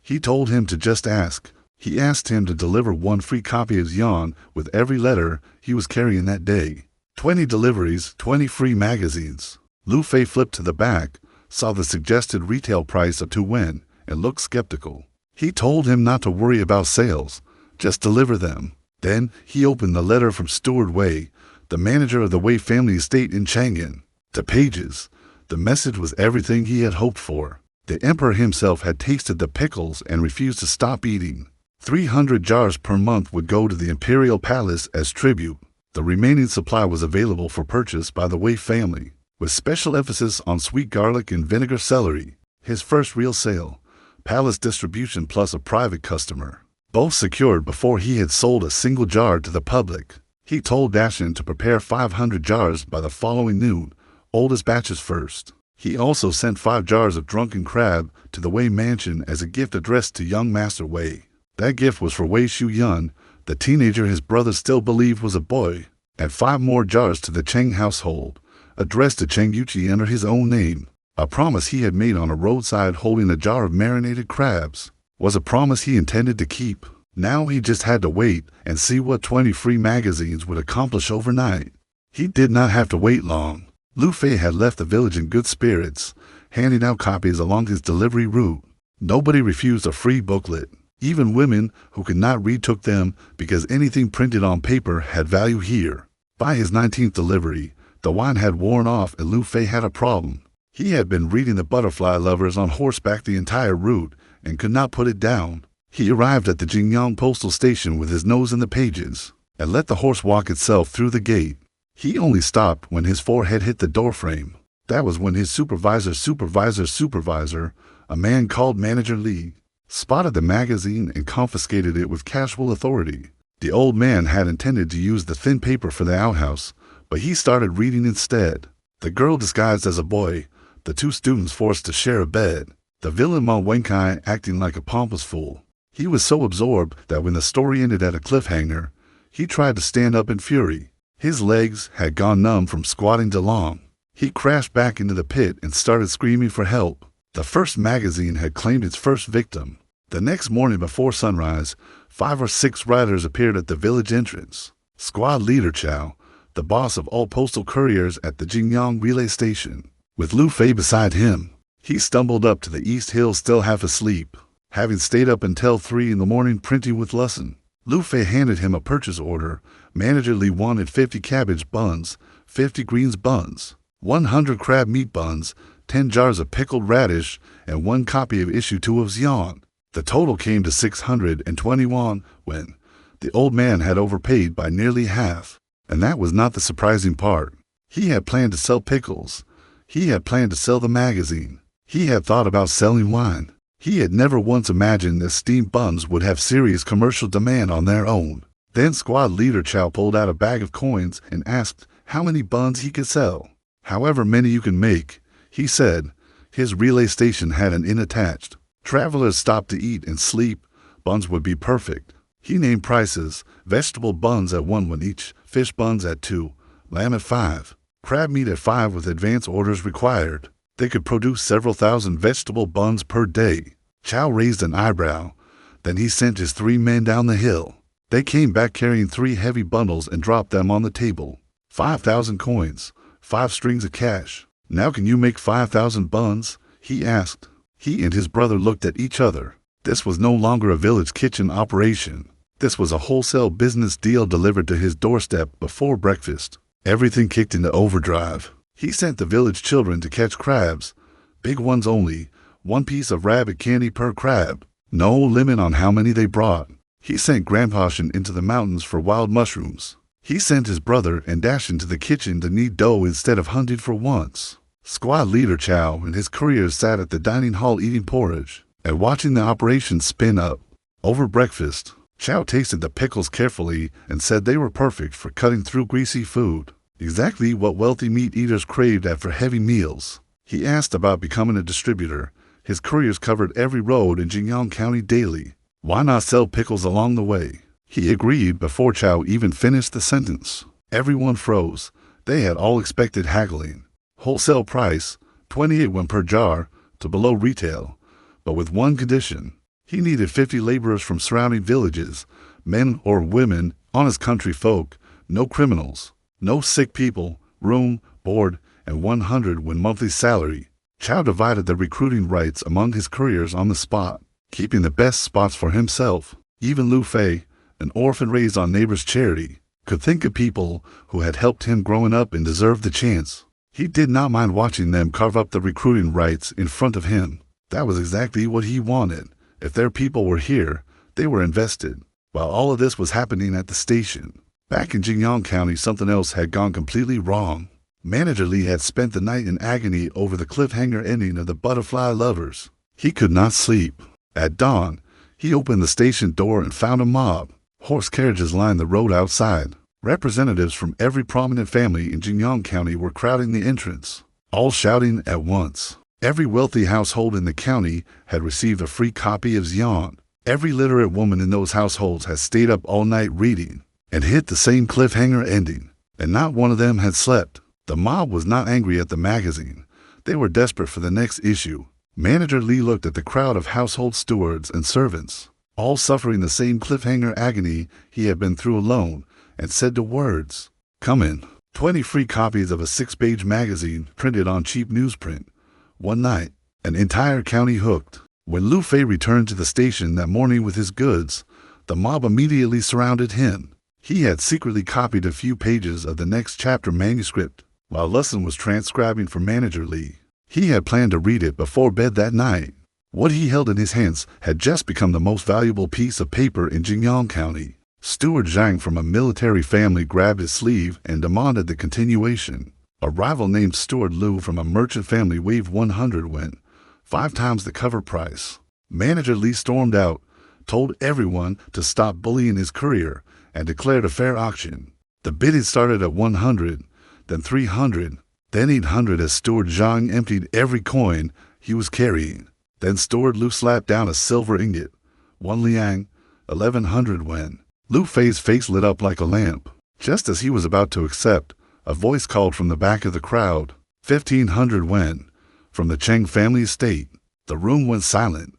S1: he told him to just ask. He asked him to deliver 1 free copy of Yuan with every letter he was carrying that day. 20 deliveries, 20 free magazines. Xi Yunfei flipped to the back, saw the suggested retail price of 2 yuan, and looked skeptical. He told him not to worry about sales, just deliver them. Then he opened the letter from Steward Wei, the manager of the Wei family estate in Chang'an. The pages. The message was everything he had hoped for. The emperor himself had tasted the pickles and refused to stop eating. 300 jars per month would go to the imperial palace as tribute. The remaining supply was available for purchase by the Wei family, with special emphasis on sweet garlic and vinegar celery. His first real sale, palace distribution plus a private customer, both secured before he had sold a single jar to the public. He told Dashin to prepare 500 jars by the following noon, oldest batches first. He also sent 5 jars of drunken crab to the Wei mansion as a gift addressed to young Master Wei. That gift was for Wei Shuyun, the teenager his brother still believed was a boy, and 5 more jars to the Cheng household, addressed to Cheng Yuchi under his own name. A promise he had made on a roadside holding a jar of marinated crabs was a promise he intended to keep. Now he just had to wait and see what 20 free magazines would accomplish overnight. He did not have to wait long. Lu Fei had left the village in good spirits, handing out copies along his delivery route. Nobody refused a free booklet. Even women who could not read took them because anything printed on paper had value here. By his 19th delivery, the wine had worn off and Lu Fei had a problem. He had been reading The Butterfly Lovers on horseback the entire route and could not put it down. He arrived at the Jingyang postal station with his nose in the pages and let the horse walk itself through the gate. He only stopped when his forehead hit the doorframe. That was when his supervisor, a man called Manager Li, spotted the magazine and confiscated it with casual authority. The old man had intended to use the thin paper for the outhouse, but he started reading instead. The girl disguised as a boy, the two students forced to share a bed, the villain Ma Wenkai acting like a pompous fool. He was so absorbed that when the story ended at a cliffhanger, he tried to stand up in fury. His legs had gone numb from squatting too long. He crashed back into the pit and started screaming for help. The first magazine had claimed its first victim. The next morning before sunrise, 5 or 6 riders appeared at the village entrance. Squad leader Chow, the boss of all postal couriers at the Jingyang relay station, with Lu Fei beside him. He stumbled up to the East Hill still half asleep, having stayed up until 3 in the morning printing with Lesson. Lu Fei handed him a purchase order. Manager Li wanted 50 cabbage buns, 50 greens buns, 100 crab meat buns, 10 jars of pickled radish, and 1 copy of issue 2 of Xian. The total came to 620 yuan when the old man had overpaid by nearly half. And that was not the surprising part. He had planned to sell pickles. He had planned to sell the magazine. He had thought about selling wine. He had never once imagined that steamed buns would have serious commercial demand on their own. Then squad leader Chow pulled out a bag of coins and asked how many buns he could sell. However many you can make, he said. His relay station had an inn attached. Travelers stopped to eat and sleep. Buns would be perfect. He named prices: vegetable buns at 1 yuan each, fish buns at 2, lamb at 5, crab meat at 5 with advance orders required. They could produce several thousand vegetable buns per day. Chow raised an eyebrow. Then he sent his 3 men down the hill. They came back carrying 3 heavy bundles and dropped them on the table. 5,000 coins, 5 strings of cash. Now can you make 5,000 buns? He asked. He and his brother looked at each other. This was no longer a village kitchen operation. This was a wholesale business deal delivered to his doorstep before breakfast. Everything kicked into overdrive. He sent the village children to catch crabs. Big ones only. 1 piece of rabbit candy per crab. No limit on how many they brought. He sent Grandpa Shen into the mountains for wild mushrooms. He sent his brother and Dash into the kitchen to knead dough instead of hunting for once. Squad leader Chow and his couriers sat at the dining hall eating porridge and watching the operation spin up. Over breakfast, Chow tasted the pickles carefully and said they were perfect for cutting through greasy food. Exactly what wealthy meat eaters craved after heavy meals. He asked about becoming a distributor. His couriers covered every road in Jingyang County daily. Why not sell pickles along the way? He agreed before Chow even finished the sentence. Everyone froze. They had all expected haggling. Wholesale price, 28 yuan per jar, to below retail, but with one condition. He needed 50 laborers from surrounding villages, men or women, honest country folk, no criminals, no sick people, room, board, and 100 yuan monthly salary. Chow divided the recruiting rights among his couriers on the spot, keeping the best spots for himself. Even Lu Fei, an orphan raised on neighbors' charity, could think of people who had helped him growing up and deserved the chance. He did not mind watching them carve up the recruiting rights in front of him. That was exactly what he wanted. If their people were here, they were invested. While all of this was happening at the station, back in Jingyang County, something else had gone completely wrong. Manager Li had spent the night in agony over the cliffhanger ending of The Butterfly Lovers. He could not sleep. At dawn, he opened the station door and found a mob. Horse carriages lined the road outside. Representatives from every prominent family in Jingyang County were crowding the entrance, all shouting at once. Every wealthy household in the county had received a free copy of Xian. Every literate woman in those households had stayed up all night reading and hit the same cliffhanger ending, and not one of them had slept. The mob was not angry at the magazine. They were desperate for the next issue. Manager Li looked at the crowd of household stewards and servants, all suffering the same cliffhanger agony he had been through alone, and said the words, "Come in." 20 free copies of a 6-page magazine printed on cheap newsprint. One night, an entire county hooked. When Lu Fei returned to the station that morning with his goods, the mob immediately surrounded him. He had secretly copied a few pages of the next chapter manuscript while Lesson was transcribing for Manager Li. He had planned to read it before bed that night. What he held in his hands had just become the most valuable piece of paper in Jingyang County. Steward Zhang from a military family grabbed his sleeve and demanded the continuation. A rival named Steward Lu from a merchant family waved 100 yuan, 5 times the cover price. Manager Li stormed out, told everyone to stop bullying his courier, and declared a fair auction. The bidding started at 100, then 300, then 800 as Steward Zhang emptied every coin he was carrying. Then Steward Lu slapped down a silver ingot, 1 liang, 1100 yuan. Lu Fei's face lit up like a lamp. Just as he was about to accept, a voice called from the back of the crowd, 1500 yuan, from the Cheng family estate. The room went silent.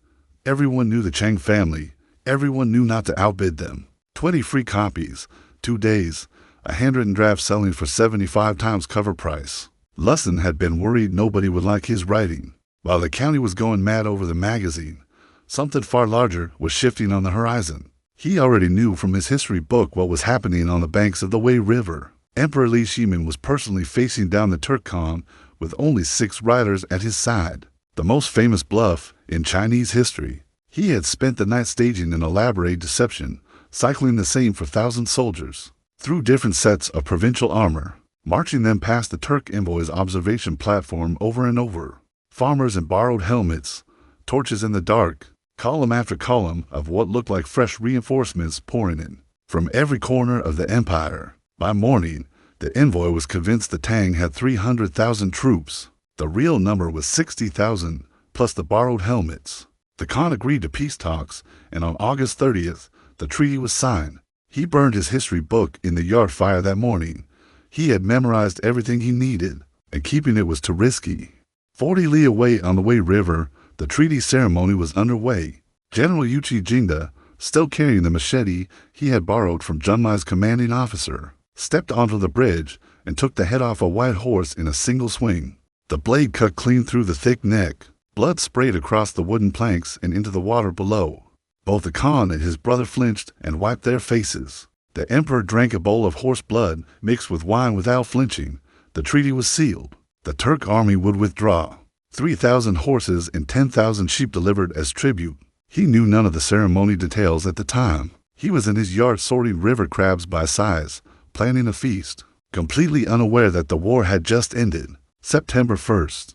S1: Everyone knew the Cheng family. Everyone knew not to outbid them. 20 free copies, 2 days, a handwritten draft selling for 75 times cover price. Lesson had been worried nobody would like his writing. While the county was going mad over the magazine, something far larger was shifting on the horizon. He already knew from his history book what was happening on the banks of the Wei River. Emperor Li Shimin was personally facing down the Turk Khan with only 6 riders at his side, the most famous bluff in Chinese history. He had spent the night staging an elaborate deception, cycling the same for 1,000 soldiers, through different sets of provincial armor, marching them past the Turk envoy's observation platform over and over. Farmers in borrowed helmets, torches in the dark, column after column of what looked like fresh reinforcements pouring in from every corner of the empire. By morning, the envoy was convinced the Tang had 300,000 troops. The real number was 60,000, plus the borrowed helmets. The Khan agreed to peace talks, and on August 30th, the treaty was signed. He burned his history book in the yard fire that morning. He had memorized everything he needed, and keeping it was too risky. 40 li away on the Wei River, the treaty ceremony was underway. General Yuchi Jingda, still carrying the machete he had borrowed from Junmai's commanding officer, stepped onto the bridge and took the head off a white horse in a single swing. The blade cut clean through the thick neck. Blood sprayed across the wooden planks and into the water below. Both the Khan and his brother flinched and wiped their faces. The emperor drank a bowl of horse blood mixed with wine without flinching. The treaty was sealed. The Turk army would withdraw. 3,000 horses and 10,000 sheep delivered as tribute. He knew none of the ceremony details at the time. He was in his yard sorting river crabs by size, planning a feast, completely unaware that the war had just ended. September 1st.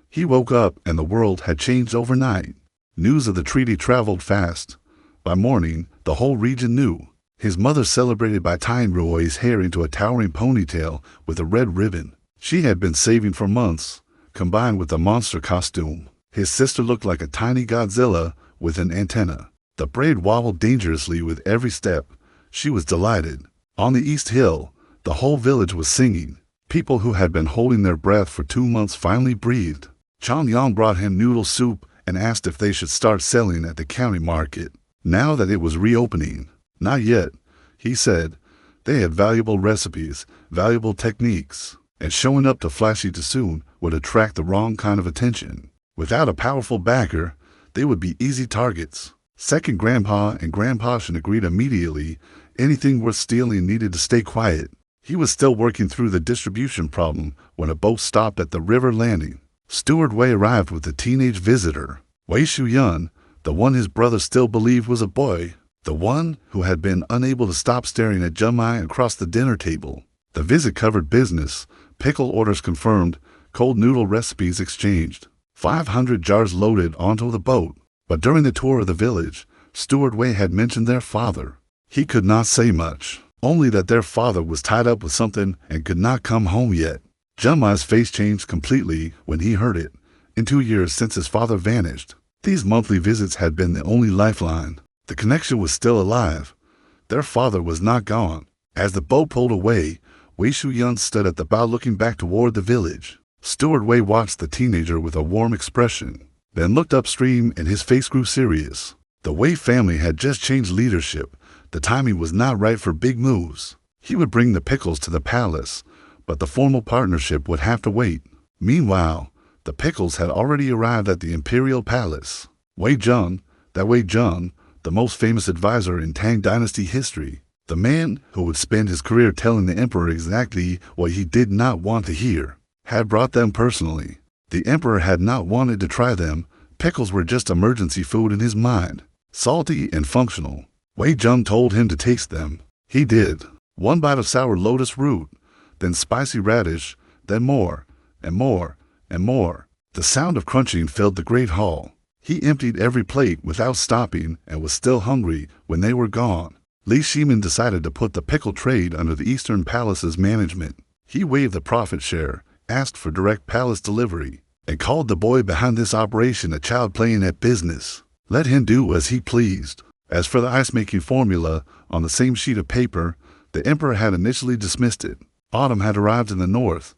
S1: He woke up and the world had changed overnight. News of the treaty traveled fast. By morning, the whole region knew. His mother celebrated by tying Ruoi's hair into a towering ponytail with a red ribbon. She had been saving for months, combined with a monster costume. His sister looked like a tiny Godzilla with an antenna. The braid wobbled dangerously with every step. She was delighted. On the East Hill, the whole village was singing. People who had been holding their breath for 2 months finally breathed. Chang Yang brought him noodle soup and asked if they should start selling at the county market, now that it was reopening. Not yet, he said. They had valuable recipes, valuable techniques, and showing up too flashy too soon would attract the wrong kind of attention. Without a powerful backer, they would be easy targets. Second Grandpa and Grandpa Shen agreed immediately. Anything worth stealing needed to stay quiet. He was still working through the distribution problem when a boat stopped at the river landing. Steward Wei arrived with a teenage visitor, Wei Shuyun, the one his brother still believed was a boy, the one who had been unable to stop staring at Junmai across the dinner table. The visit covered business, pickle orders confirmed, cold noodle recipes exchanged, 500 jars loaded onto the boat. But during the tour of the village, Steward Wei had mentioned their father. He could not say much, only that their father was tied up with something and could not come home yet. Junmai's face changed completely when he heard it. In 2 years since his father vanished, these monthly visits had been the only lifeline. The connection was still alive. Their father was not gone. As the boat pulled away, Wei Shuyun stood at the bow looking back toward the village. Steward Wei watched the teenager with a warm expression, then looked upstream and his face grew serious. The Wei family had just changed leadership. The timing was not right for big moves. He would bring the pickles to the palace, but the formal partnership would have to wait. Meanwhile, the pickles had already arrived at the imperial palace. Wei Zheng, the most famous advisor in Tang Dynasty history, the man who would spend his career telling the emperor exactly what he did not want to hear, had brought them personally. The emperor had not wanted to try them. Pickles were just emergency food in his mind, salty and functional. Wei Zheng told him to taste them. He did. One bite of sour lotus root, then spicy radish, then more, and more, and more. The sound of crunching filled the great hall. He emptied every plate without stopping and was still hungry when they were gone. Li Shimin decided to put the pickle trade under the Eastern Palace's management. He waived the profit share, asked for direct palace delivery, and called the boy behind this operation a child playing at business. Let him do as he pleased. As for the ice-making formula, on the same sheet of paper, the emperor had initially dismissed it. Autumn had arrived in the north.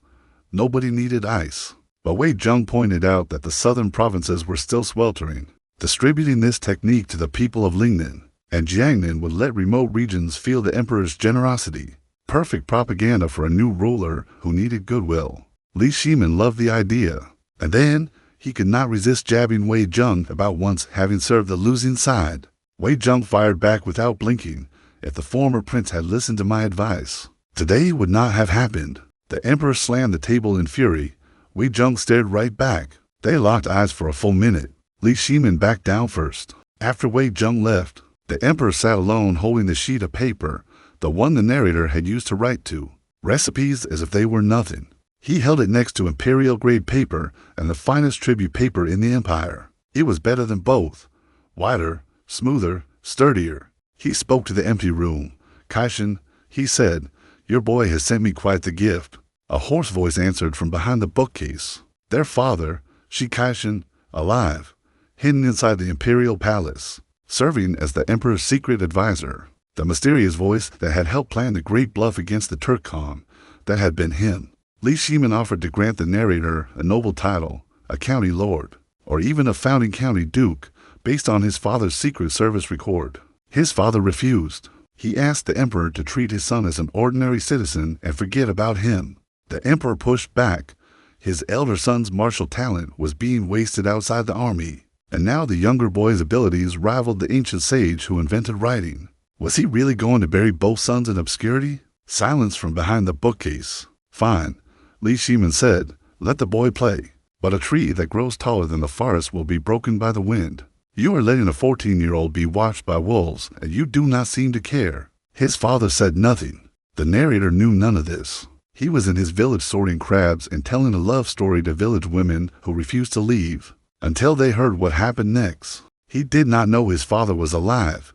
S1: Nobody needed ice. But Wei Zheng pointed out that the southern provinces were still sweltering. Distributing this technique to the people of Lingnan and Jiangnan would let remote regions feel the emperor's generosity. Perfect propaganda for a new ruler who needed goodwill. Li Shimin loved the idea. And then, he could not resist jabbing Wei Zheng about once having served the losing side. Wei Zheng fired back without blinking. If the former prince had listened to my advice, today would not have happened. The emperor slammed the table in fury. Wei Zheng stared right back. They locked eyes for a full minute. Li Shimin backed down first. After Wei Zheng left, the emperor sat alone holding the sheet of paper, the one the narrator had used to write to. Recipes as if they were nothing. He held it next to imperial-grade paper and the finest tribute paper in the empire. It was better than both. Wider, smoother, sturdier. He spoke to the empty room. "Kaishan," he said, "your boy has sent me quite the gift." A hoarse voice answered from behind the bookcase. Their father, Shi Kaishan, alive, hidden inside the imperial palace, serving as the emperor's secret advisor. The mysterious voice that had helped plan the great bluff against the Turk Khan, that had been him. Li Shimin offered to grant the narrator a noble title, a county lord, or even a founding county duke, based on his father's secret service record. His father refused. He asked the emperor to treat his son as an ordinary citizen and forget about him. The emperor pushed back. His elder son's martial talent was being wasted outside the army, and now the younger boy's abilities rivaled the ancient sage who invented writing. Was he really going to bury both sons in obscurity? Silence from behind the bookcase. "Fine," Li Shimin said. "Let the boy play. But a tree that grows taller than the forest will be broken by the wind. You are letting a 14-year-old be watched by wolves, and you do not seem to care." His father said nothing. The narrator knew none of this. He was in his village sorting crabs and telling a love story to village women who refused to leave until they heard what happened next. He did not know his father was alive,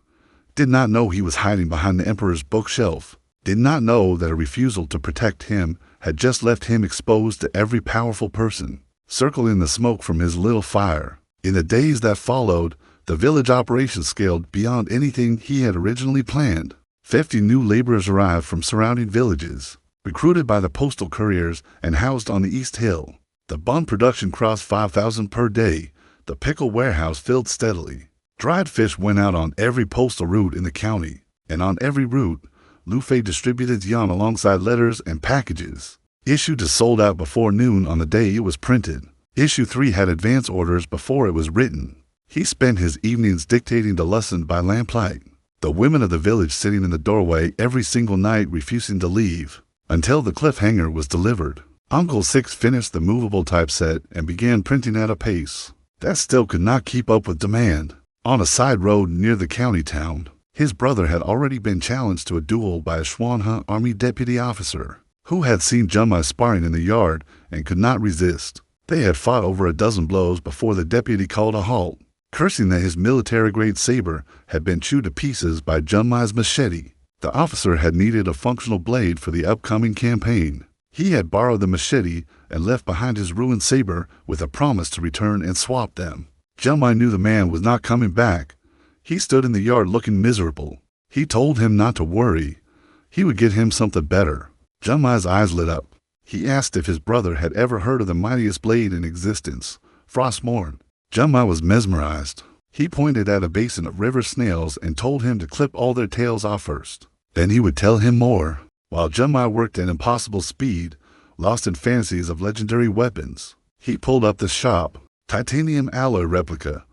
S1: did not know he was hiding behind the emperor's bookshelf, did not know that a refusal to protect him had just left him exposed to every powerful person, circling the smoke from his little fire. In the days that followed, the village operation scaled beyond anything he had originally planned. 50 new laborers arrived from surrounding villages, recruited by the postal couriers and housed on the East Hill. The bun production crossed 5,000 per day. The pickle warehouse filled steadily. Dried fish went out on every postal route in the county, and on every route, Lu Fei distributed yuan alongside letters and packages. Issue 2 sold out before noon on the day it was printed. Issue 3 had advance orders before it was written. He spent his evenings dictating the lesson by lamplight. The women of the village sitting in the doorway every single night refusing to leave until the cliffhanger was delivered. Uncle Six finished the movable typeset and began printing at a pace that still could not keep up with demand. On a side road near the county town, his brother had already been challenged to a duel by a Xuanhe army deputy officer who had seen Junmai sparring in the yard and could not resist. They had fought over a dozen blows before the deputy called a halt, cursing that his military-grade saber had been chewed to pieces by Junmai's machete. The officer had needed a functional blade for the upcoming campaign. He had borrowed the machete and left behind his ruined saber with a promise to return and swap them. Junmai knew the man was not coming back. He stood in the yard looking miserable. He told him not to worry. He would get him something better. Junmai's eyes lit up. He asked if his brother had ever heard of the mightiest blade in existence, Frostmourne. Junmai was mesmerized. He pointed at a basin of river snails and told him to clip all their tails off first. Then he would tell him more. While Junmai worked at impossible speed, lost in fantasies of legendary weapons, he pulled up the shop. Titanium alloy replica,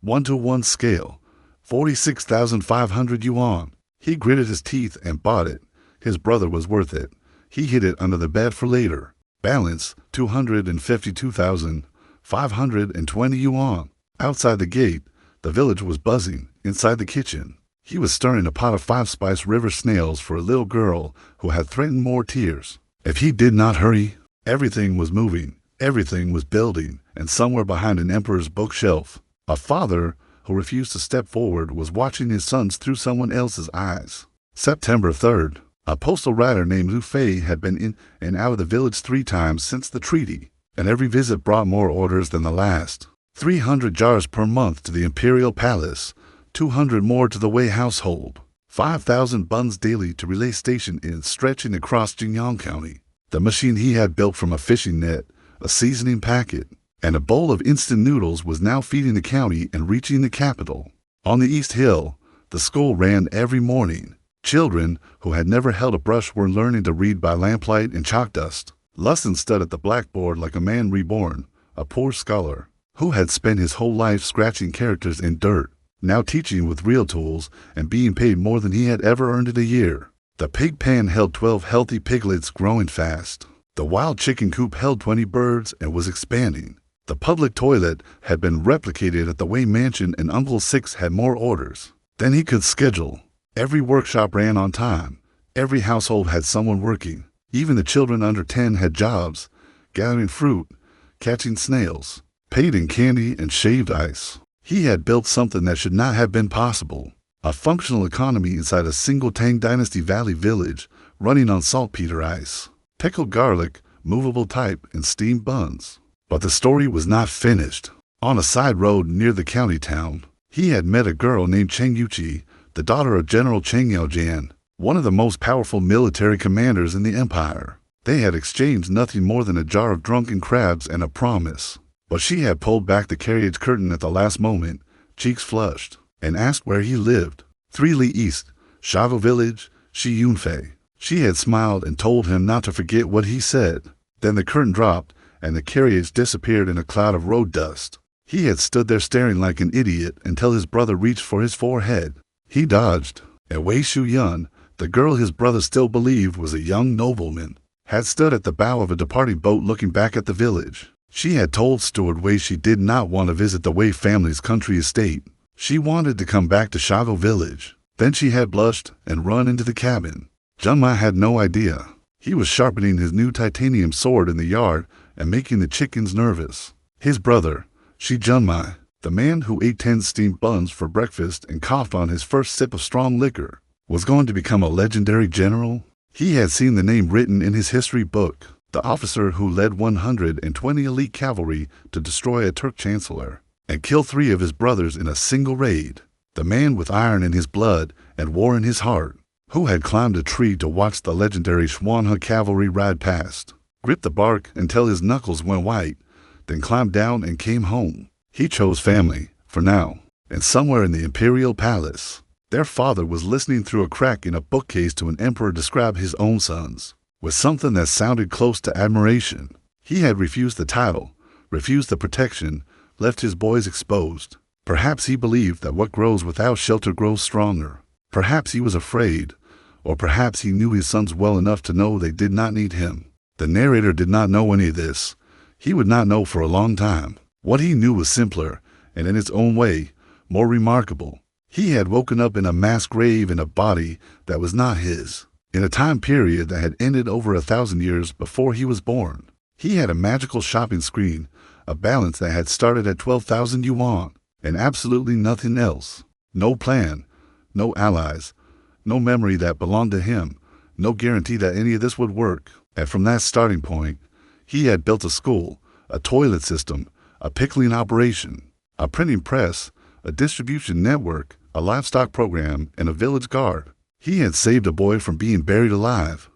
S1: 1-to-1 scale, 46,500 yuan. He gritted his teeth and bought it. His brother was worth it. He hid it under the bed for later. Balance, 252,520 yuan. Outside the gate, the village was buzzing. Inside the kitchen, he was stirring a pot of 5-spice river snails for a little girl who had threatened more tears. If he did not hurry, everything was moving, everything was building, and somewhere behind an emperor's bookshelf, a father who refused to step forward was watching his sons through someone else's eyes. September 3rd. A postal rider named Xi Yunfei had been in and out of the village 3 times since the treaty, and every visit brought more orders than the last. 300 jars per month to the imperial palace, 200 more to the Wei household, 5,000 buns daily to Relay Station Inn stretching across Jingyang County. The machine he had built from a fishing net, a seasoning packet, and a bowl of instant noodles was now feeding the county and reaching the capital. On the East Hill, the school ran every morning. Children who had never held a brush were learning to read by lamplight and chalk dust. Lustin stood at the blackboard like a man reborn, a poor scholar, who had spent his whole life scratching characters in dirt, now teaching with real tools and being paid more than he had ever earned in a year. The pig pen held 12 healthy piglets growing fast. The wild chicken coop held 20 birds and was expanding. The public toilet had been replicated at the Wei mansion and Uncle Six had more orders than he could schedule. Every workshop ran on time. Every household had someone working. Even the children under 10 had jobs, gathering fruit, catching snails, paid in candy and shaved ice. He had built something that should not have been possible. A functional economy inside a single Tang Dynasty Valley village running on saltpeter ice, pickled garlic, movable type, and steamed buns. But the story was not finished. On a side road near the county town, he had met a girl named Cheng Yuqi, the daughter of General Cheng Yaojian, one of the most powerful military commanders in the empire. They had exchanged nothing more than a jar of drunken crabs and a promise. But she had pulled back the carriage curtain at the last moment, cheeks flushed, and asked where he lived. 3 Li East, Shago Village, Xi Yunfei. She had smiled and told him not to forget what he said. Then the curtain dropped, and the carriage disappeared in a cloud of road dust. He had stood there staring like an idiot until his brother reached for his forehead. He dodged, and Wei Shuyun, the girl his brother still believed was a young nobleman, had stood at the bow of a departing boat looking back at the village. She had told Steward Wei she did not want to visit the Wei family's country estate. She wanted to come back to Shago Village. Then she had blushed and run into the cabin. Junmai had no idea. He was sharpening his new titanium sword in the yard and making the chickens nervous. His brother, Shi Junmai, the man who ate 10 steamed buns for breakfast and coughed on his first sip of strong liquor, was going to become a legendary general. He had seen the name written in his history book, the officer who led 120 elite cavalry to destroy a Turk chancellor and kill 3 of his brothers in a single raid. The man with iron in his blood and war in his heart, who had climbed a tree to watch the legendary Xuanhe cavalry ride past, gripped the bark until his knuckles went white, then climbed down and came home. He chose family, for now, and somewhere in the imperial palace, their father was listening through a crack in a bookcase to an emperor describe his own sons, with something that sounded close to admiration. He had refused the title, refused the protection, left his boys exposed. Perhaps he believed that what grows without shelter grows stronger. Perhaps he was afraid, or perhaps he knew his sons well enough to know they did not need him. The narrator did not know any of this. He would not know for a long time. What he knew was simpler, and in its own way, more remarkable. He had woken up in a mass grave in a body that was not his, in a time period that had ended over 1,000 years before he was born. He had a magical shopping screen, a balance that had started at 12,000 yuan, and absolutely nothing else. No plan, no allies, no memory that belonged to him, no guarantee that any of this would work. And from that starting point, he had built a school, a toilet system, a pickling operation, a printing press, a distribution network, a livestock program, and a village guard. He had saved a boy from being buried alive,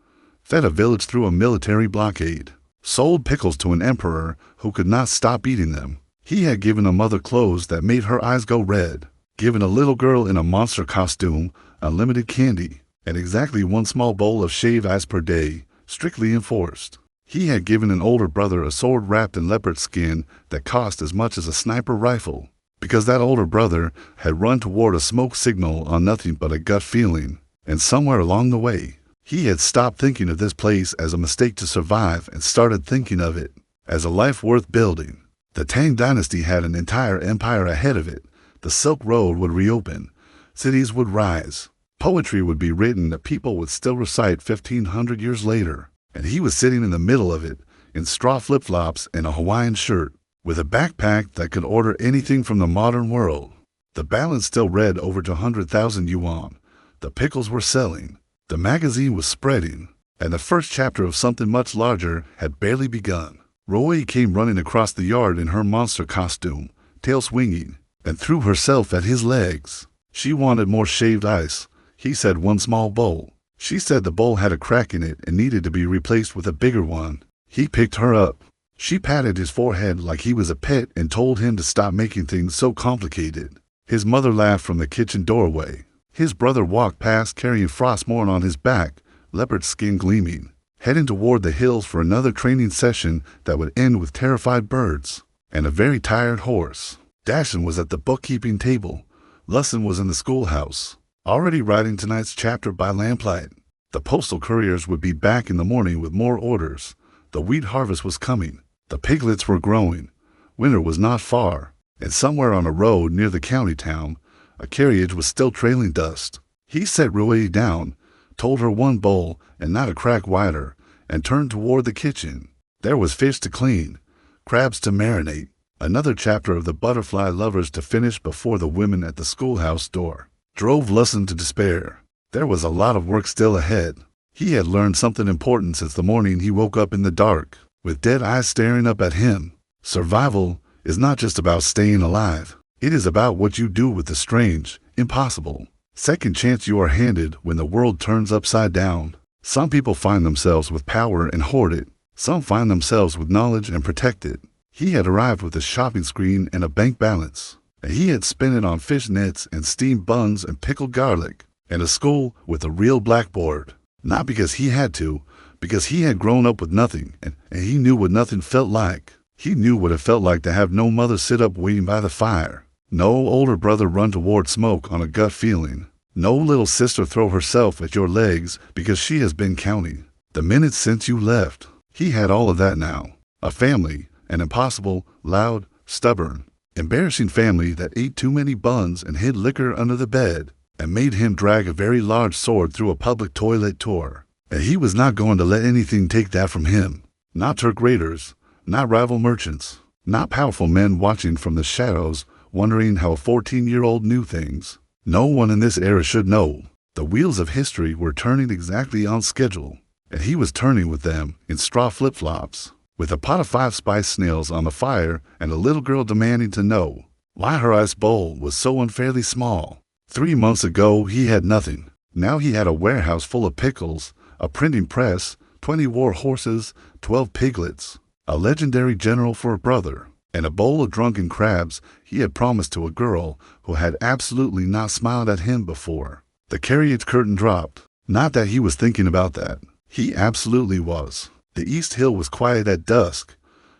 S1: fed a village through a military blockade, sold pickles to an emperor who could not stop eating them. He had given a mother clothes that made her eyes go red, given a little girl in a monster costume unlimited candy, and exactly one small bowl of shaved ice per day, strictly enforced. He had given an older brother a sword wrapped in leopard skin that cost as much as a sniper rifle, because that older brother had run toward a smoke signal on nothing but a gut feeling, and somewhere along the way, he had stopped thinking of this place as a mistake to survive and started thinking of it as a life worth building. The Tang Dynasty had an entire empire ahead of it. The Silk Road would reopen, cities would rise, poetry would be written that people would still recite 1,500 years later, and he was sitting in the middle of it, in straw flip-flops and a Hawaiian shirt, with a backpack that could order anything from the modern world. The balance still read over 200,000 yuan. The pickles were selling. The magazine was spreading, and the first chapter of something much larger had barely begun. Roy came running across the yard in her monster costume, tail swinging, and threw herself at his legs. She wanted more shaved ice. He said one small bowl. She said the bowl had a crack in it and needed to be replaced with a bigger one. He picked her up. She patted his forehead like he was a pet and told him to stop making things so complicated. His mother laughed from the kitchen doorway. His brother walked past carrying Frostmourne on his back, leopard skin gleaming, heading toward the hills for another training session that would end with terrified birds and a very tired horse. Dashin was at the bookkeeping table. Lusson was in the schoolhouse, already writing tonight's chapter by lamplight. The postal couriers would be back in the morning with more orders. The wheat harvest was coming. The piglets were growing. Winter was not far, and somewhere on a road near the county town, a carriage was still trailing dust. He set Rui down, told her one bowl and not a crack wider, and turned toward the kitchen. There was fish to clean, crabs to marinate, another chapter of the butterfly lovers to finish before the women at the schoolhouse door drove Lusson to despair. There was a lot of work still ahead. He had learned something important since the morning he woke up in the dark, with dead eyes staring up at him. Survival is not just about staying alive. It is about what you do with the strange, impossible, second chance you are handed when the world turns upside down. Some people find themselves with power and hoard it. Some find themselves with knowledge and protect it. He had arrived with a shopping screen and a bank balance, and he had spent it on fish nets and steamed buns and pickled garlic, and a school with a real blackboard. Not because he had to, because he had grown up with nothing, and he knew what nothing felt like. He knew what it felt like to have no mother sit up waiting by the fire. No older brother run toward smoke on a gut feeling. No little sister throw herself at your legs because she has been counting the minutes since you left. He had all of that now. A family, an impossible, loud, stubborn, embarrassing family that ate too many buns and hid liquor under the bed and made him drag a very large sword through a public toilet tour. And he was not going to let anything take that from him. Not Turk raiders, not rival merchants, not powerful men watching from the shadows wondering how a 14-year-old knew things. No one in this era should know. The wheels of history were turning exactly on schedule, and he was turning with them in straw flip-flops, with a pot of 5 spiced snails on the fire and a little girl demanding to know why her ice bowl was so unfairly small. 3 months ago he had nothing. Now he had a warehouse full of pickles, a printing press, 20 war horses, 12 piglets, a legendary general for a brother, and a bowl of drunken crabs he had promised to a girl who had absolutely not smiled at him before. The carriage curtain dropped. Not that he was thinking about that. He absolutely was. The East Hill was quiet at dusk.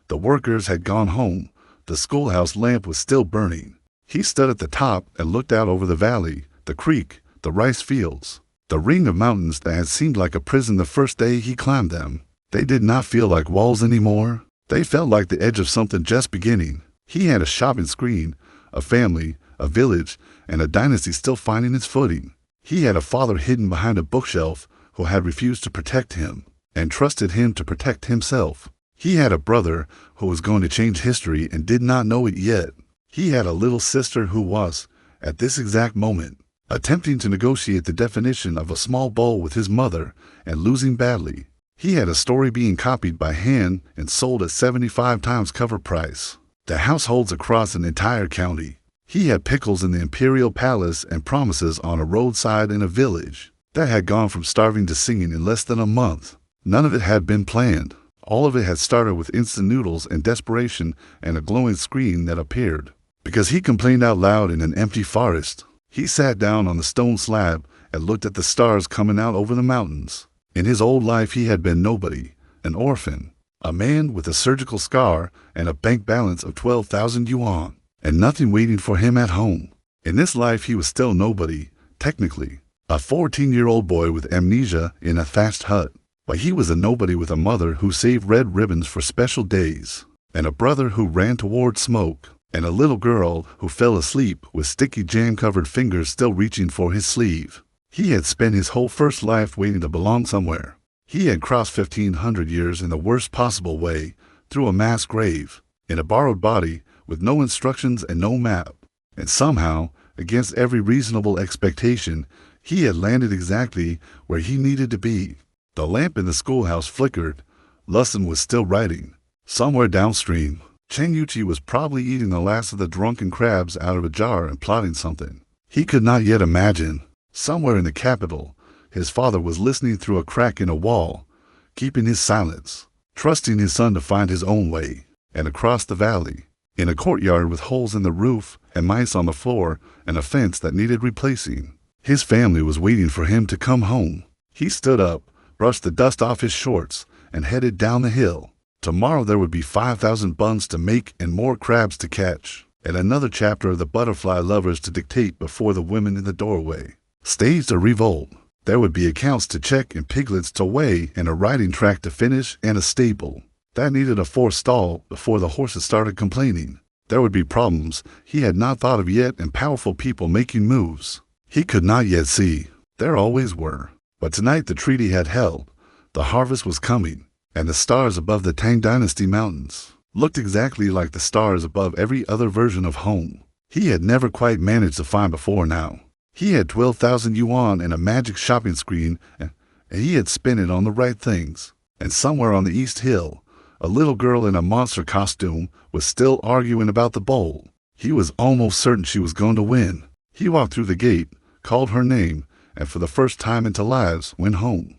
S1: The workers had gone home. The schoolhouse lamp was still burning. He stood at the top and looked out over the valley, the creek, the rice fields, the ring of mountains that had seemed like a prison the first day he climbed them. They did not feel like walls anymore. They felt like the edge of something just beginning. He had a shopping screen, a family, a village, and a dynasty still finding its footing. He had a father hidden behind a bookshelf who had refused to protect him and trusted him to protect himself. He had a brother who was going to change history and did not know it yet. He had a little sister who was, at this exact moment, attempting to negotiate the definition of a small bowl with his mother and losing badly. He had a story being copied by hand and sold at 75 times cover price. The households across an entire county. He had pickles in the imperial palace and promises on a roadside in a village that had gone from starving to singing in less than a month. None of it had been planned. All of it had started with instant noodles and desperation and a glowing screen that appeared. Because he complained out loud in an empty forest. He sat down on the stone slab and looked at the stars coming out over the mountains. In his old life he had been nobody, an orphan, a man with a surgical scar and a bank balance of 12,000 yuan, and nothing waiting for him at home. In this life he was still nobody, technically, a 14-year-old boy with amnesia in a thatched hut. But he was a nobody with a mother who saved red ribbons for special days, and a brother who ran toward smoke, and a little girl who fell asleep with sticky jam-covered fingers still reaching for his sleeve. He had spent his whole first life waiting to belong somewhere. He had crossed 1,500 years in the worst possible way, through a mass grave, in a borrowed body, with no instructions and no map. And somehow, against every reasonable expectation, he had landed exactly where he needed to be. The lamp in the schoolhouse flickered. Lustin was still writing. Somewhere downstream, Cheng Yuchi was probably eating the last of the drunken crabs out of a jar and plotting something. He could not yet imagine. Somewhere in the capital, his father was listening through a crack in a wall, keeping his silence, trusting his son to find his own way. And across the valley, in a courtyard with holes in the roof and mice on the floor and a fence that needed replacing, his family was waiting for him to come home. He stood up, brushed the dust off his shorts, and headed down the hill. Tomorrow there would be 5,000 buns to make and more crabs to catch, and another chapter of the butterfly lovers to dictate before the women in the doorway. Staged a revolt. There would be accounts to check and piglets to weigh and a riding track to finish and a stable. That needed a fourth stall before the horses started complaining. There would be problems he had not thought of yet and powerful people making moves he could not yet see. There always were. But tonight the treaty had held, the harvest was coming, and the stars above the Tang Dynasty mountains looked exactly like the stars above every other version of home he had never quite managed to find before now. He had 12,000 yuan and a magic shopping screen, and he had spent it on the right things. And somewhere on the East Hill, a little girl in a monster costume was still arguing about the bowl. He was almost certain she was going to win. He walked through the gate, called her name, and for the first time into lives went home.